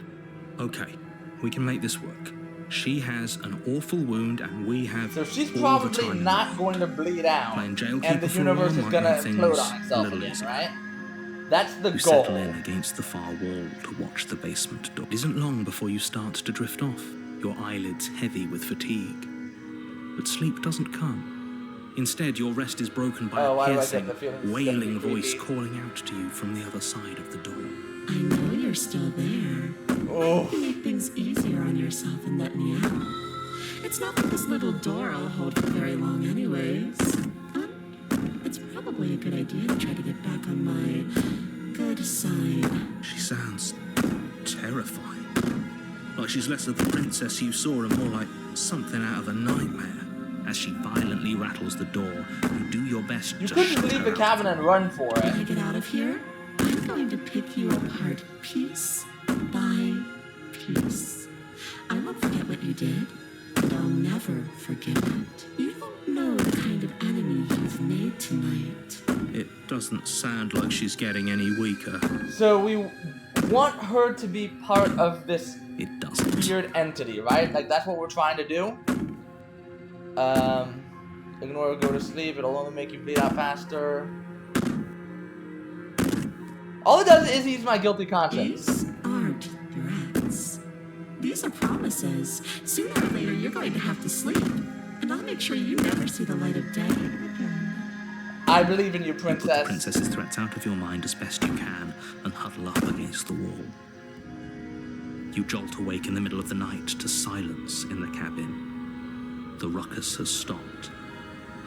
Okay, we can make this work. She has an awful wound, and we have So she's all the probably time in not the world. going to bleed out, Playing jailkeeper and the for a universe while is might gonna make things implode on a itself little again, easier. right? That's the You goal. settle in against the far wall to watch the basement door. It isn't long before you start to drift off, your eyelids heavy with fatigue. But sleep doesn't come. Instead, your rest is broken by Oh, a why do I get piercing, the feeling this is gonna wailing be voice creepy? calling out to you from the other side of the door. I know you're still there. Oh. You make things easier on yourself and let me out. It's not like this little door I'll hold for very long anyways. But it's probably a good idea to try to get back on my good side. She sounds terrifying. Like she's less of the princess you saw and more like something out of a nightmare. As she violently rattles the door, you do your best You to couldn't shut leave her the out. cabin and run for When I it. get out of here, I'm going to pick you apart piece by piece. I won't forget what you did, and I'll never forgive it. You don't know the kind of enemy you've made tonight. It doesn't sound like she's getting any weaker. So we want her to be part of this It doesn't. weird entity, right? Like, that's what we're trying to do. Ignore, go to sleep, it'll only make you bleed out faster. All it does is ease my guilty conscience. These aren't threats. These are promises. Sooner or later, you're going to have to sleep, and I'll make sure you never see the light of day again. I believe in you, You put the princess. princess's threats out of your mind as best you can and huddle up against the wall. You jolt awake in the middle of the night to silence in the cabin. The ruckus has stopped,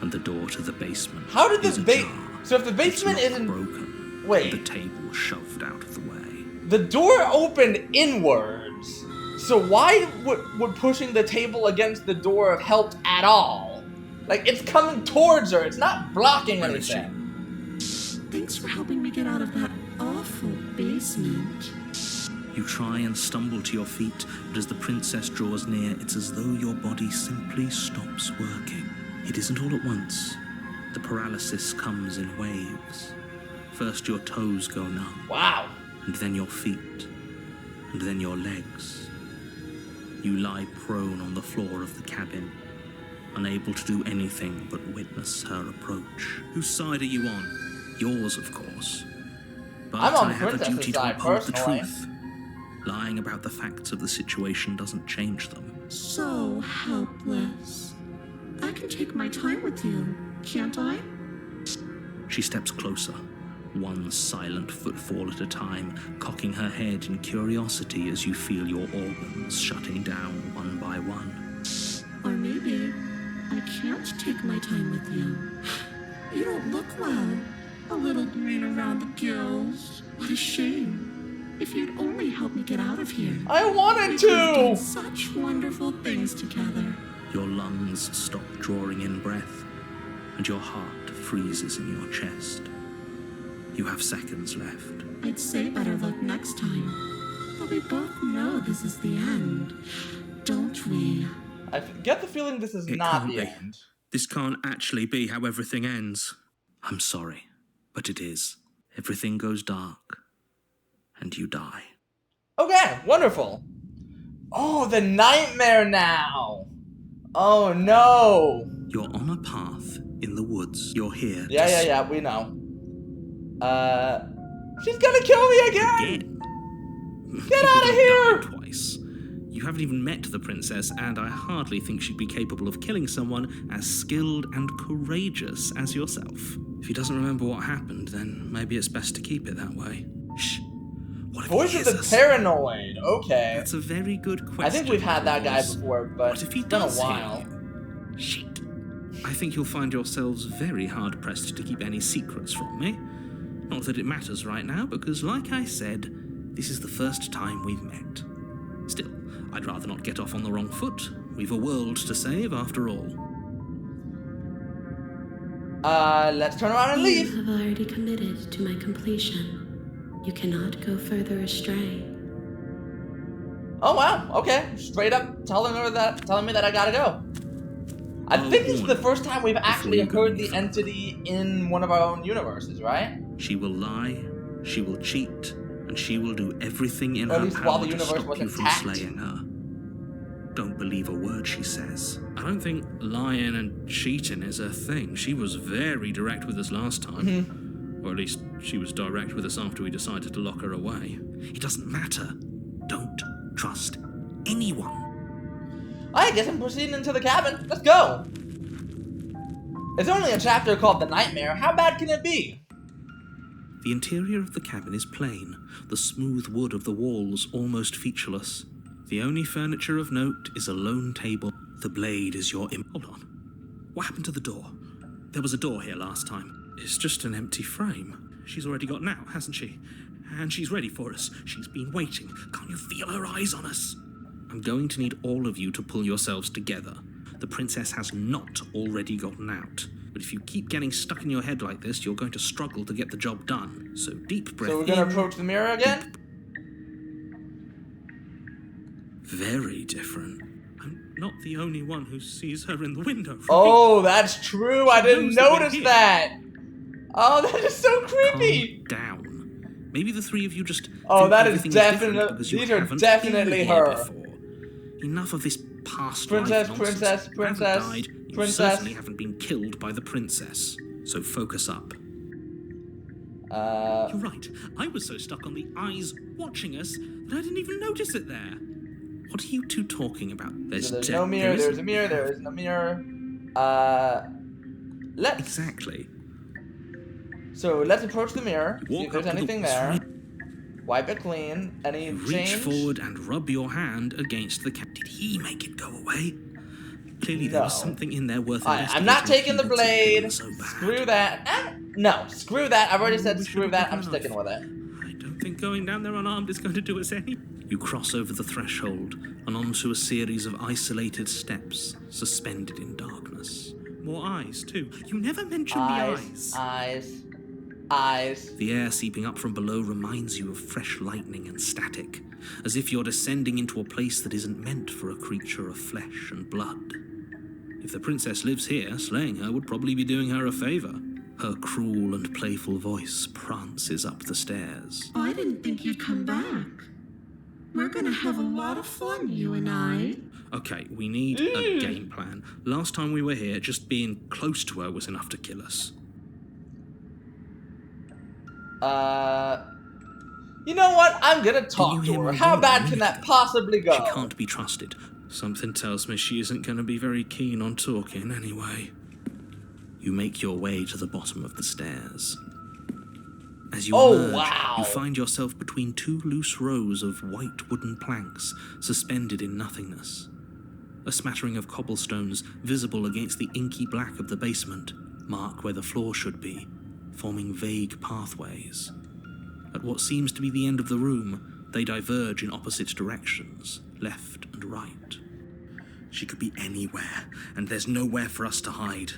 and the door to the basement How did is the ajar. So if the basement It's not isn't... broken, Wait. the table shoved out of the way. The door opened inwards. So why would pushing the table against the door have helped at all? Like, it's coming towards her. It's not blocking Where is she? anything. Thanks for helping me get out of that awful basement. You try and stumble to your feet, but as the princess draws near, it's as though your body simply stops working. It isn't all at once. The paralysis comes in waves. First your toes go numb, Wow. and then your feet, and then your legs. You lie prone on the floor of the cabin, unable to do anything but witness her approach. Whose side are you on? Yours, of course. But I'm on I have a Princess's duty to side, uphold the personally. truth. Lying about the facts of the situation doesn't change them. So helpless. I can take my time with you, can't I? She steps closer, one silent footfall at a time, cocking her head in curiosity as you feel your organs shutting down one by one. Or maybe I can't take my time with you. You don't look well. A little green around the gills. What a shame. If you'd only help me get out of here. I wanted We've done to. such wonderful things together. Your lungs stop drawing in breath, and your heart freezes in your chest. You have seconds left. I'd say better luck next time. But we both know this is the end, don't we? I get the feeling this is It not can't the be. end. This can't actually be how everything ends. I'm sorry, but it is. Everything goes dark, and you die. Okay, wonderful. Oh, the nightmare now. Oh no. You're on a path in the woods. You're here. Yeah, we know. She's gonna kill me again. Again. Get out of here! Twice. You haven't even met the princess, and I hardly think she'd be capable of killing someone as skilled and courageous as yourself. If he doesn't remember what happened, then maybe it's best to keep it that way. Shh. What if he Voice of hears the us? Paranoid. Okay. That's a very good question. I think we've had that guy Voice. before, but What if he it's been a does hear while. you? Shit. I think you'll find yourselves very hard-pressed to keep any secrets from me. Not that it matters right now, because like I said, this is the first time we've met. Still, I'd rather not get off on the wrong foot. We've a world to save, after all. Let's turn around and You leave. have already committed to my completion. You cannot go further astray. Oh wow, okay. Straight up telling me that I gotta go. I think this is the first time we've actually you go heard any the further. entity in one of our own universes, right? She will lie, she will cheat, and she will do everything in Or at her least while power the to universe stop was you from intact. slaying her. don't believe a word she says. I don't think lying and cheating is her thing. She was very direct with us last time. Or at least she was direct with us after we decided to lock her away. It doesn't matter. Don't trust anyone. I guess I'm proceeding into the cabin. Let's go. It's only a chapter called The Nightmare. How bad can it be? The interior of the cabin is plain, the smooth wood of the walls almost featureless. The only furniture of note is a lone table. The blade is your Hold on. What happened to the door? There was a door here last time. It's just an empty frame. She's already got out, hasn't she? And she's ready for us. She's been waiting. Can't you feel her eyes on us? I'm going to need all of you to pull yourselves together. The princess has not already gotten out. But if you keep getting stuck in your head like this, you're going to struggle to get the job done. So deep breath in. So we're gonna approach the mirror again? Very different. I'm not the only one who sees her in the window, right? Oh, that's true. I didn't notice that. Oh, that is so creepy. Calm down. Maybe the three of you just. Oh, that is everything definitely. because you These are haven't definitely been here her. before. Enough of this past Princess, life princess, nonsense. You princess, haven't died. You princess. certainly haven't been killed by the princess. So focus up. You're right. I was so stuck on the eyes watching us that I didn't even notice it there. What are you two talking about? There's no mirror. There's a mirror. There isn't a mirror. Let's. Exactly. So let's approach the mirror. See if there's up to anything the- there. Wipe it clean. Any Reach change? forward and rub your hand against the Did he make it go away? Clearly there was No. something in there worth Alright, investigating. I'm not taking the if it's been blade. so bad. Screw that. No, screw that. I've already said We screw should've that. taken I'm a sticking knife. with it. I don't think going down there unarmed is going to do us any. You cross over the threshold and onto a series of isolated steps, suspended in darkness. More eyes, too. You never mentioned the eyes. Eyes. The air seeping up from below reminds you of fresh lightning and static, as if you're descending into a place that isn't meant for a creature of flesh and blood. If the princess lives here, slaying her would probably be doing her a favor. Her cruel and playful voice prances up the stairs. I didn't think you'd come back. We're gonna have a lot of fun, you and I. Okay, we need a game plan. Last time we were here, just being close to her was enough to kill us. You know what? I'm gonna talk you to hear her. my How word? bad can that possibly go? She can't be trusted. Something tells me she isn't going to be very keen on talking anyway. You make your way to the bottom of the stairs. As you emerge, wow. you find yourself between two loose rows of white wooden planks suspended in nothingness. A smattering of cobblestones visible against the inky black of the basement mark where the floor should be, forming vague pathways. At what seems to be the end of the room, they diverge in opposite directions, left and right. She could be anywhere, and there's nowhere for us to hide.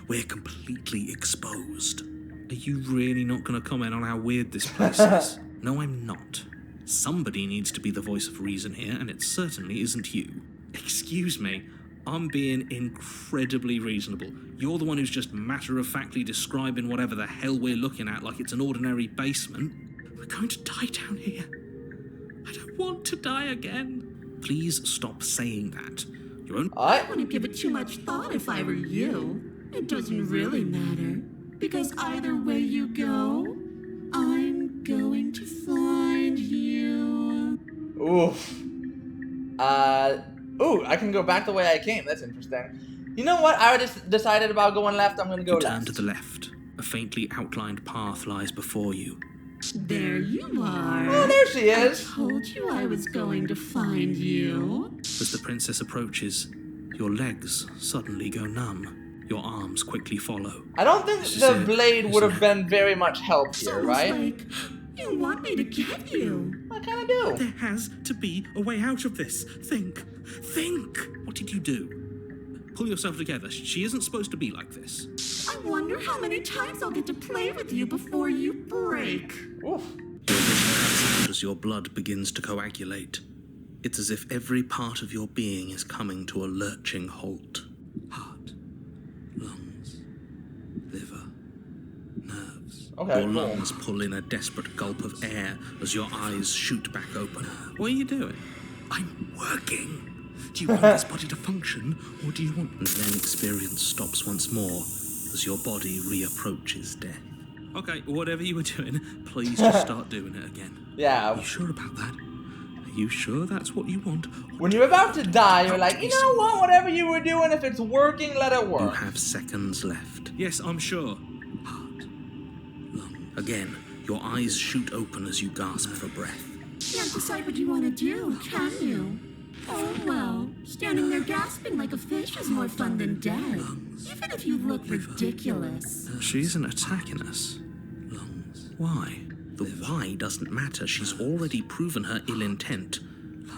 We're completely exposed. Are you really not going to comment on how weird this place is? No, I'm not. Somebody needs to be the voice of reason here, and it certainly isn't you. Excuse me, I'm being incredibly reasonable. You're the one who's just matter-of-factly describing whatever the hell we're looking at like it's an ordinary basement. We're going to die down here. I don't want to die again. Please stop saying that. I wouldn't give it too much thought if I were you. It doesn't really matter. Because either way you go, I'm going to find you. Oof. Ooh, I can go back the way I came. That's interesting. You know what? I already decided about going left. I'm gonna go You left. turn to the left. A faintly outlined path lies before you. There you are. Oh, there she is. I told you I was going to find you. As the princess approaches, your legs suddenly go numb. Your arms quickly follow. I don't think This is the it, blade would isn't have it? been very much help It's here, almost right? like you want me to get you. I kind of do. There has to be a way out of this. Think. What did you do? Pull yourself together. She isn't supposed to be like this. I wonder how many times I'll get to play with you before you break. Oof. Your vision cuts out as your blood begins to coagulate. It's as if every part of your being is coming to a lurching halt. Heart, lungs, liver, nerves. Okay, Your cool. lungs pull in a desperate gulp of air as your eyes shoot back open. What are you doing? I'm working. Do you want this body to function, or do you want... And then experience stops once more, as your body reapproaches death. Okay, whatever you were doing, please just start doing it again. Yeah. Are you sure about that? Are you sure that's what you want? When you're about to die, you're like, you know what? Whatever you were doing, if it's working, let it work. You have seconds left. Yes, I'm sure. Heart. Lung. Again, your eyes shoot open as you gasp for breath. Can't decide what you want to do, can you? Oh well, standing there gasping like a fish is more fun than dead. Even if you look ridiculous. She isn't attacking us. Lungs. Why? The why doesn't matter. She's already proven her ill intent.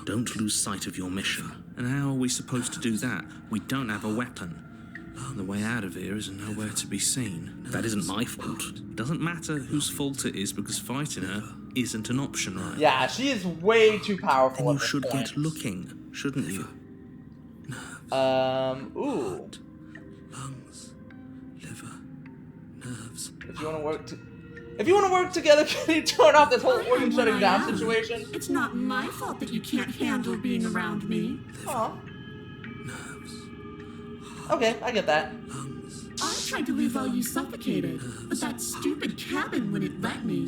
Don't lose sight of your mission. And how are we supposed to do that? We don't have a weapon. The way out of here is nowhere to be seen. That isn't my fault. It doesn't matter whose fault it is because fighting her isn't an option, right? Yeah, she is way too powerful. Then at you this should point. get looking, shouldn't you? Ooh. Lungs, liver, nerves. If you want to work together, can you turn off this whole organ shutting down situation? It's not my fault that you can't handle being around me. Aw. Nerves, Okay, I get that. I tried to leave while you suffocated, but that stupid cabin wouldn't let me.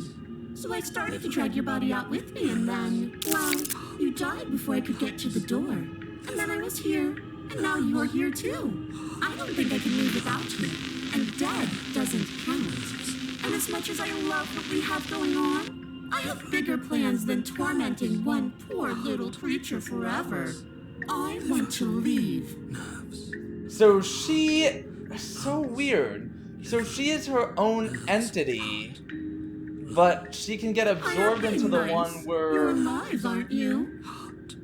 So I started to drag your body out with me, and then, well, you died before I could get to the door. And then I was here, and now you're here too. I don't think I can leave without you, and dead doesn't count. And as much as I love what we have going on, I have bigger plans than tormenting one poor little creature forever. I want to leave. So so weird. So she is her own entity, but she can get absorbed into the one You're we're alive, aren't you?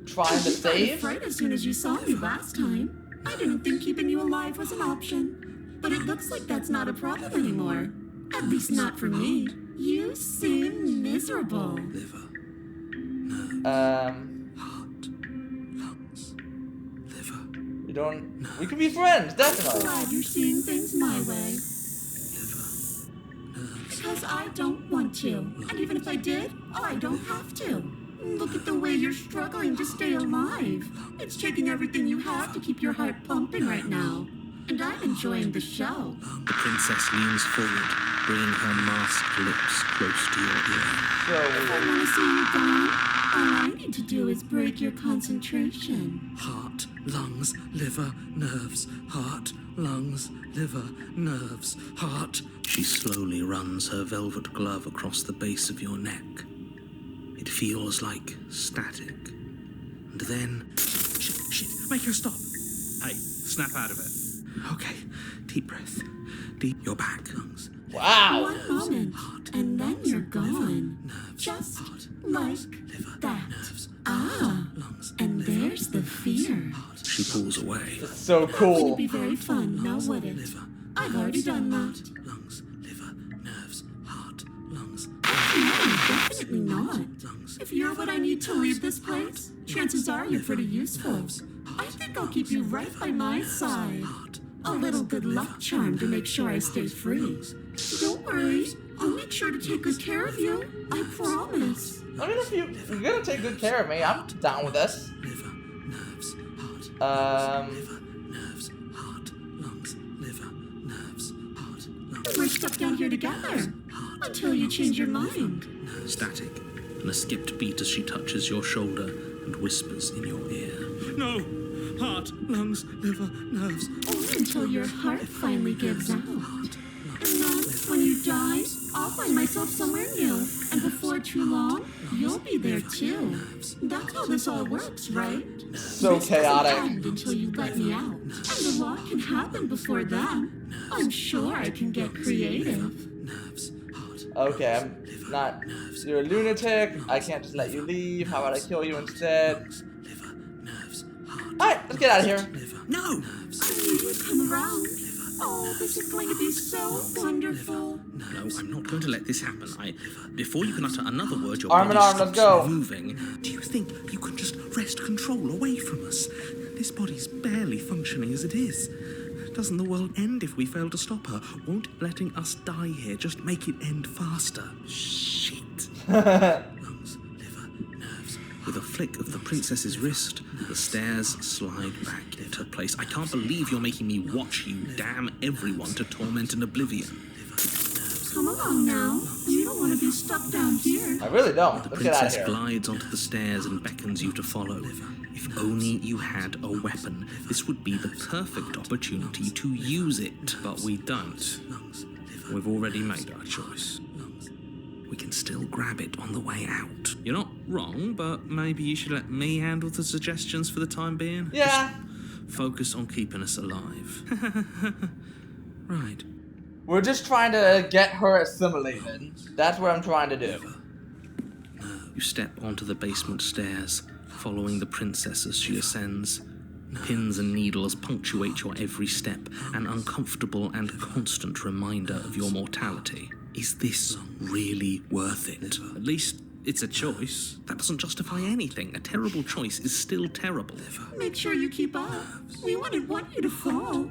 trying to You got save. afraid as soon as you saw me last time. I didn't think keeping you alive was an option, but it looks like that's not a problem anymore. At least not for me. You seem miserable. Liver, heart, lungs, liver, You don't. We could be friends, definitely. Glad you're seeing things my way. liver, nerves. Because I don't want to. And even if I did, I don't have to. Look at the way you're struggling to stay alive. It's taking everything you have to keep your heart pumping right now. And I'm enjoying the show. The princess leans forward, bringing her masked lips close to your ear. If I want to see you gone, all I need to do is break your concentration. Heart, lungs, liver, nerves. Heart, lungs, liver, nerves. Heart. She slowly runs her velvet glove across the base of your neck. It feels like static. And then... Shit, make her stop. Hey, snap out of it. Okay, deep breath. Deep, your back, lungs. Wow. One moment, and then you're gone. Nerves, Just heart, like liver, that. nerves, lungs, And liver, there's the fear. heart. She pulls away. So Wouldn't cool. it be very fun, now would it? Liver, I've already done that. lungs, liver, nerves, heart, lungs, No, definitely not. lungs. If you're what I need to leave this place, chances are you're pretty useful. I think I'll keep you right by my side. A little good luck charm to make sure I stay free. Don't worry, I'll make sure to take good care of you. I promise. I mean, if you're gonna take good care of me, I'm down with this. Liver, nerves, heart, liver, nerves, heart, lungs, liver, nerves, heart, lungs. We're stuck down here together until you change your mind. Static, and a skipped beat as she touches your shoulder and whispers in your ear. No! Heart, lungs, liver, nerves. Only until your heart finally gives out. And then, when you die, I'll find myself somewhere new. And before too long, you'll be there too. That's how this all works, right? So This doesn't chaotic. end until you let me out. And a lot can happen before then. I'm sure I can get creative. Nerves, heart, Okay, I'm not. You're a lunatic. I can't just let you leave. How about I kill you instead? liver, nerves, heart, Alright, let's get out of here. liver. No! I knew you'd come around. Oh, this is going to be so wonderful. No, I'm not going to let this happen. Before you can utter another word, your Arm in body arm, let's stops go. moving. Do you think you can just wrest control away from us? This body's barely functioning as it is. Doesn't the world end if we fail to stop her? Won't letting us die here just make it end faster? Shit. Lungs, liver, nerves, With a flick of the princess's wrist, the stairs slide back into place. I can't believe you're making me watch you damn everyone to torment and oblivion. Come along now. You don't want to be stuck down here. I really don't. The Let's get out of princess here. glides onto the stairs and beckons you to follow. If only you had a weapon, this would be the perfect opportunity to use it. But we don't. We've already made our choice. We can still grab it on the way out. You're not wrong, but maybe you should let me handle the suggestions for the time being. Yeah. Just focus on keeping us alive. Right. We're just trying to get her assimilated. That's what I'm trying to do. You step onto the basement stairs, following the princess as she ascends. Pins and needles punctuate your every step, an uncomfortable and constant reminder of your mortality. Is this really worth it? At least it's a choice. That doesn't justify anything. A terrible choice is still terrible. Make sure you keep up. We wouldn't want you to fall.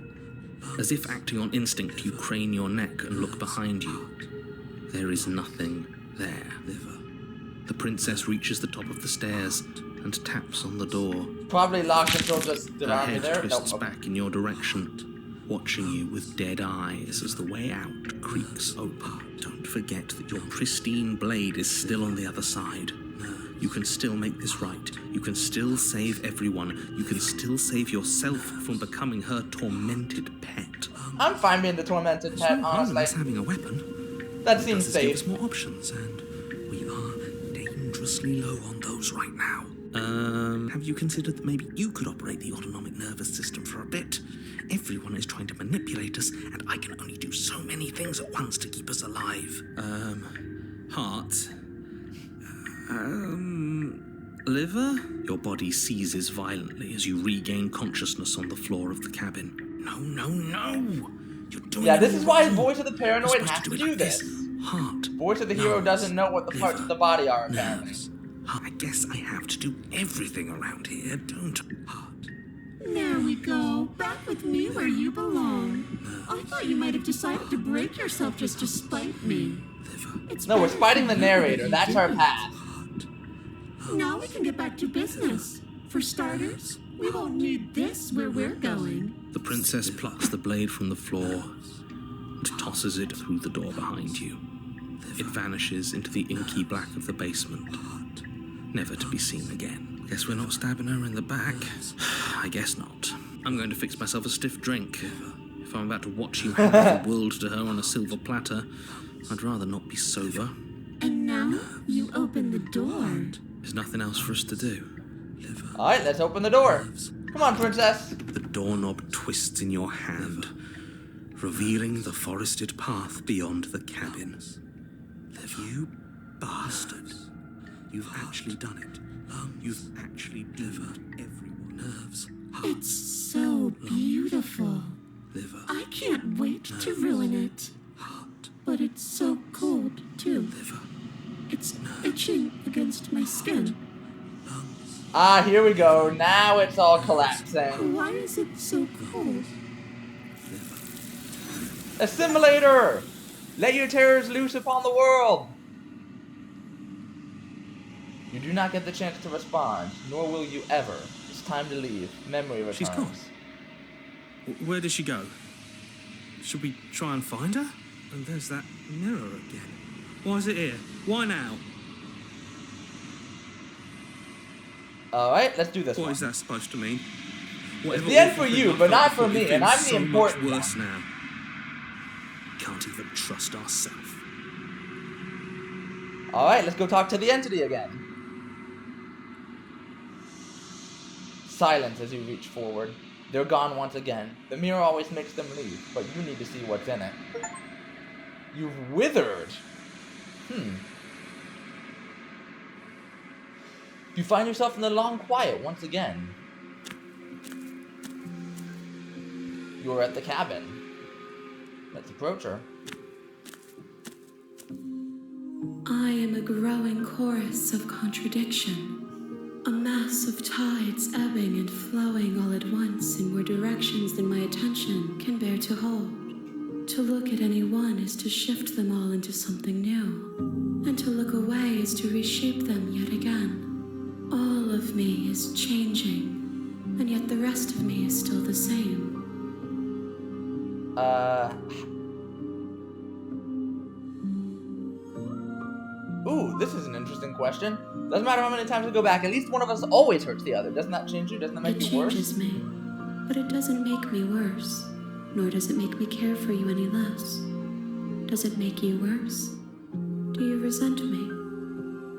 As if acting on instinct, you crane your neck and look behind you. There is nothing there. The princess reaches the top of the stairs and taps on the door. Probably locked until just Her around me head there. twists Nope. back in your direction, watching you with dead eyes as the way out creaks open. Don't forget that your pristine blade is still on the other side. You can still make this right. You can still save everyone. You can still save yourself from becoming her tormented pet. I'm fine being the tormented pet, No harm in honestly. us having a weapon. That It seems does give us safe. more options, and we are dangerously low on those right now. Have you considered that maybe you could operate the autonomic nervous system for a bit? Everyone is trying to manipulate us, and I can only do so many things at once to keep us alive. Heart. Liver? Your body seizes violently as you regain consciousness on the floor of the cabin. No, no, no! You're doing Yeah, it this all is why wrong. Voice of the You're Paranoid supposed has to it do like this. Heart. Voice of the Hero nose, doesn't know what the parts liver, of the body are, apparently. nerves. I guess I have to do everything around here, don't I? Heart. There we go. Back with me where you belong. I thought you might have decided to break yourself just to spite me. It's No, we're better spiting for the you narrator. that you That's our didn't. path. Now we can get back to business. For starters, we won't need this where we're going. The princess plucks the blade from the floor and tosses it through the door behind you. It vanishes into the inky black of the basement, never to be seen again. Guess we're not stabbing her in the back. I guess not. I'm going to fix myself a stiff drink. If I'm about to watch you hand the world to her on a silver platter, I'd rather not be sober. And now you open the door. There's nothing else for us to do. Alright, let's open the door. Come on, princess. The doorknob twists in your hand, revealing the forested path beyond the cabin. You bastard. You've actually done it. You've actually delivered everyone. Nerves. It's so beautiful. Liver. I can't wait to ruin it. Heart. But it's so cold, too. Liver. It's itching against my skin. Ah, here we go. Now it's all collapsing. Why is it so cold? Assimilator! Let your terrors loose upon the world! You do not get the chance to respond, nor will you ever. It's time to leave. Memory returns. She's gone. Where did she go? Should we try and find her? And there's that mirror again. Why is it here? Why now? Alright, let's do this What one. is that supposed to mean? It's the end for you, but not for me, and I'm the so important much worse one. now. Can't even trust ourselves. Alright, let's go talk to the entity again. Silence as you reach forward. They're gone once again. The mirror always makes them leave, but you need to see what's in it. You've withered. You find yourself in the long quiet once again. You're at the cabin. Let's approach her. I am a growing chorus of contradiction. A mass of tides ebbing and flowing all at once in more directions than my attention can bear to hold. To look at any one is to shift them all into something new, and to look away is to reshape them yet again. All of me is changing, and yet the rest of me is still the same. Ooh, this is an interesting question. Doesn't matter how many times we go back, at least one of us always hurts the other. Doesn't that change you? Doesn't that make It you worse? changes me, but it doesn't make me worse, nor does it make me care for you any less. Does it make you worse? Do you resent me?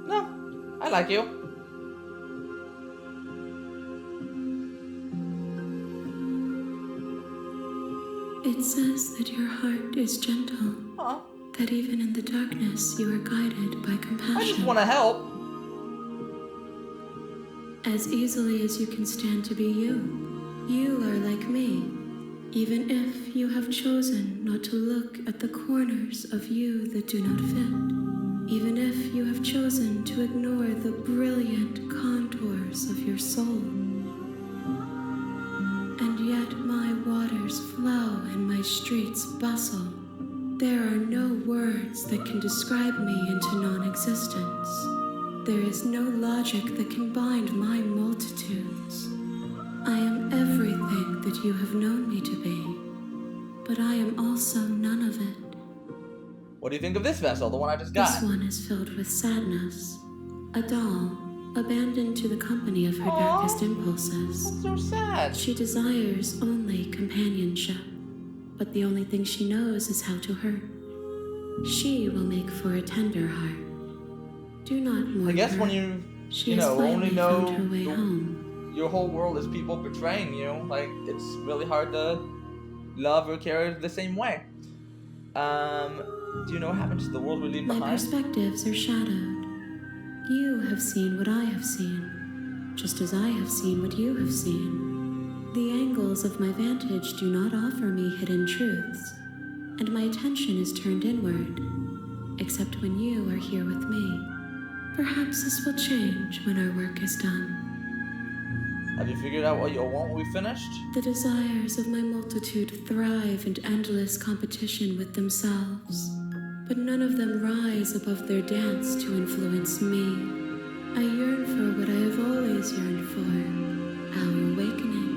No, I like you. It says that your heart is gentle, Aw, that even in the darkness you are guided by I just compassion. want to help. As easily as you can stand to be you, you are like me, even if you have chosen not to look at the corners of you that do not fit, even if you have chosen to ignore the brilliant contours of your soul. And yet my waters flow and my streets bustle. There are no words that can describe me into non-existence. There is no logic that can bind my multitudes. I am everything that you have known me to be, but I am also none of it. What do you think of this vessel, the one I just This got? one is filled with sadness, a doll, abandoned to the company of her Aw. darkest impulses. That's so sad. She desires only companionship, but the only thing she knows is how to hurt. She will make for a tender heart. Do not mourn I guess her. when you She you has know, finally only know found her way the- home. your whole world is people betraying you, like, it's really hard to love or care the same way. Do you know what happens to the world we leave My behind? perspectives are shadowed. You have seen what I have seen, just as I have seen what you have seen. The angles of my vantage do not offer me hidden truths, and my attention is turned inward, except when you are here with me. Perhaps this will change when our work is done. Have you figured out what you want when we finished? The desires of my multitude thrive in endless competition with themselves, but none of them rise above their dance to influence me. I yearn for what I have always yearned for, our awakening.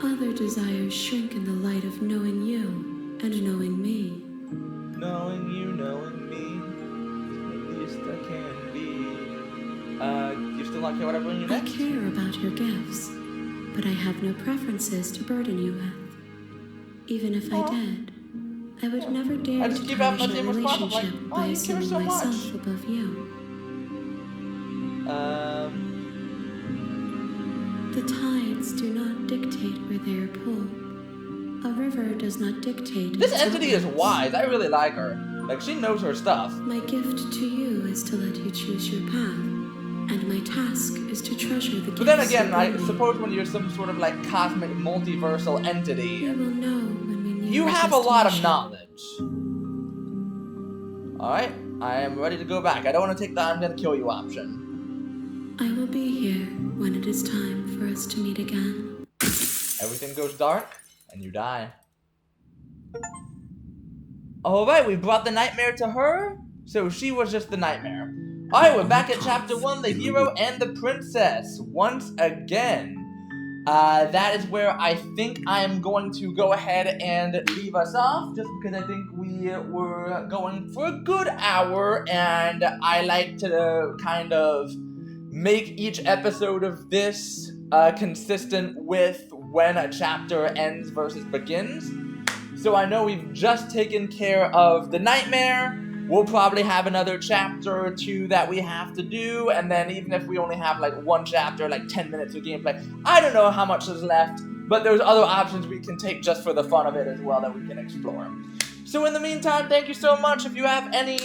Other desires shrink in the light of knowing you and knowing me. Knowing you, knowing me, is the least I can be. You still not care what I bring you I next? care about your gifts, but I have no preferences to burden you with. Even if I did, I would never dare I to just give out tarnish my our same response, like, relationship oh, by you care assuming so myself much. above you. The tides do not dictate where they are pulled. A river does not dictate This its entity is outlets. wise. I really like her. Like, she knows her stuff. My gift to you is to let you choose your path, and my task is to treasure the gifts But then again, you I bring me. suppose when you're some sort of like cosmic multiversal entity, You will know when we near you our have a lot of destination. knowledge. Alright, I am ready to go back. I don't want to take the I'm gonna kill you option. I will be here when it is time for us to meet again. Everything goes dark, and you die. Alright, we brought the nightmare to her, so she was just the nightmare. Alright, we're back at chapter 1, the hero and the princess, once again. That is where I think I am going to go ahead and leave us off, just because I think we were going for a good hour, and I like to kind of make each episode of this consistent with when a chapter ends versus begins. So I know we've just taken care of the nightmare. We'll probably have another chapter or two that we have to do, and then even if we only have like one chapter, like 10 minutes of gameplay, I don't know how much is left, but there's other options we can take just for the fun of it as well that we can explore. So in the meantime, thank you so much. If you have any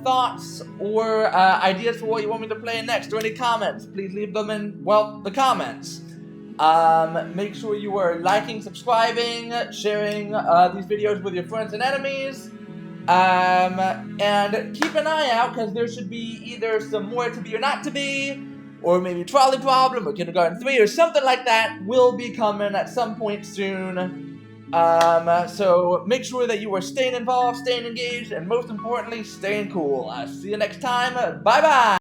thoughts or ideas for what you want me to play next, or any comments, please leave them in, well, the comments. Make sure you are liking, subscribing, sharing these videos with your friends and enemies. And keep an eye out, because there should be either some more To Be or Not To Be, or maybe Trolley Problem, or Kindergarten 3, or something like that will be coming at some point soon. So make sure that you are staying involved, staying engaged, and most importantly, staying cool. See you next time. Bye-bye!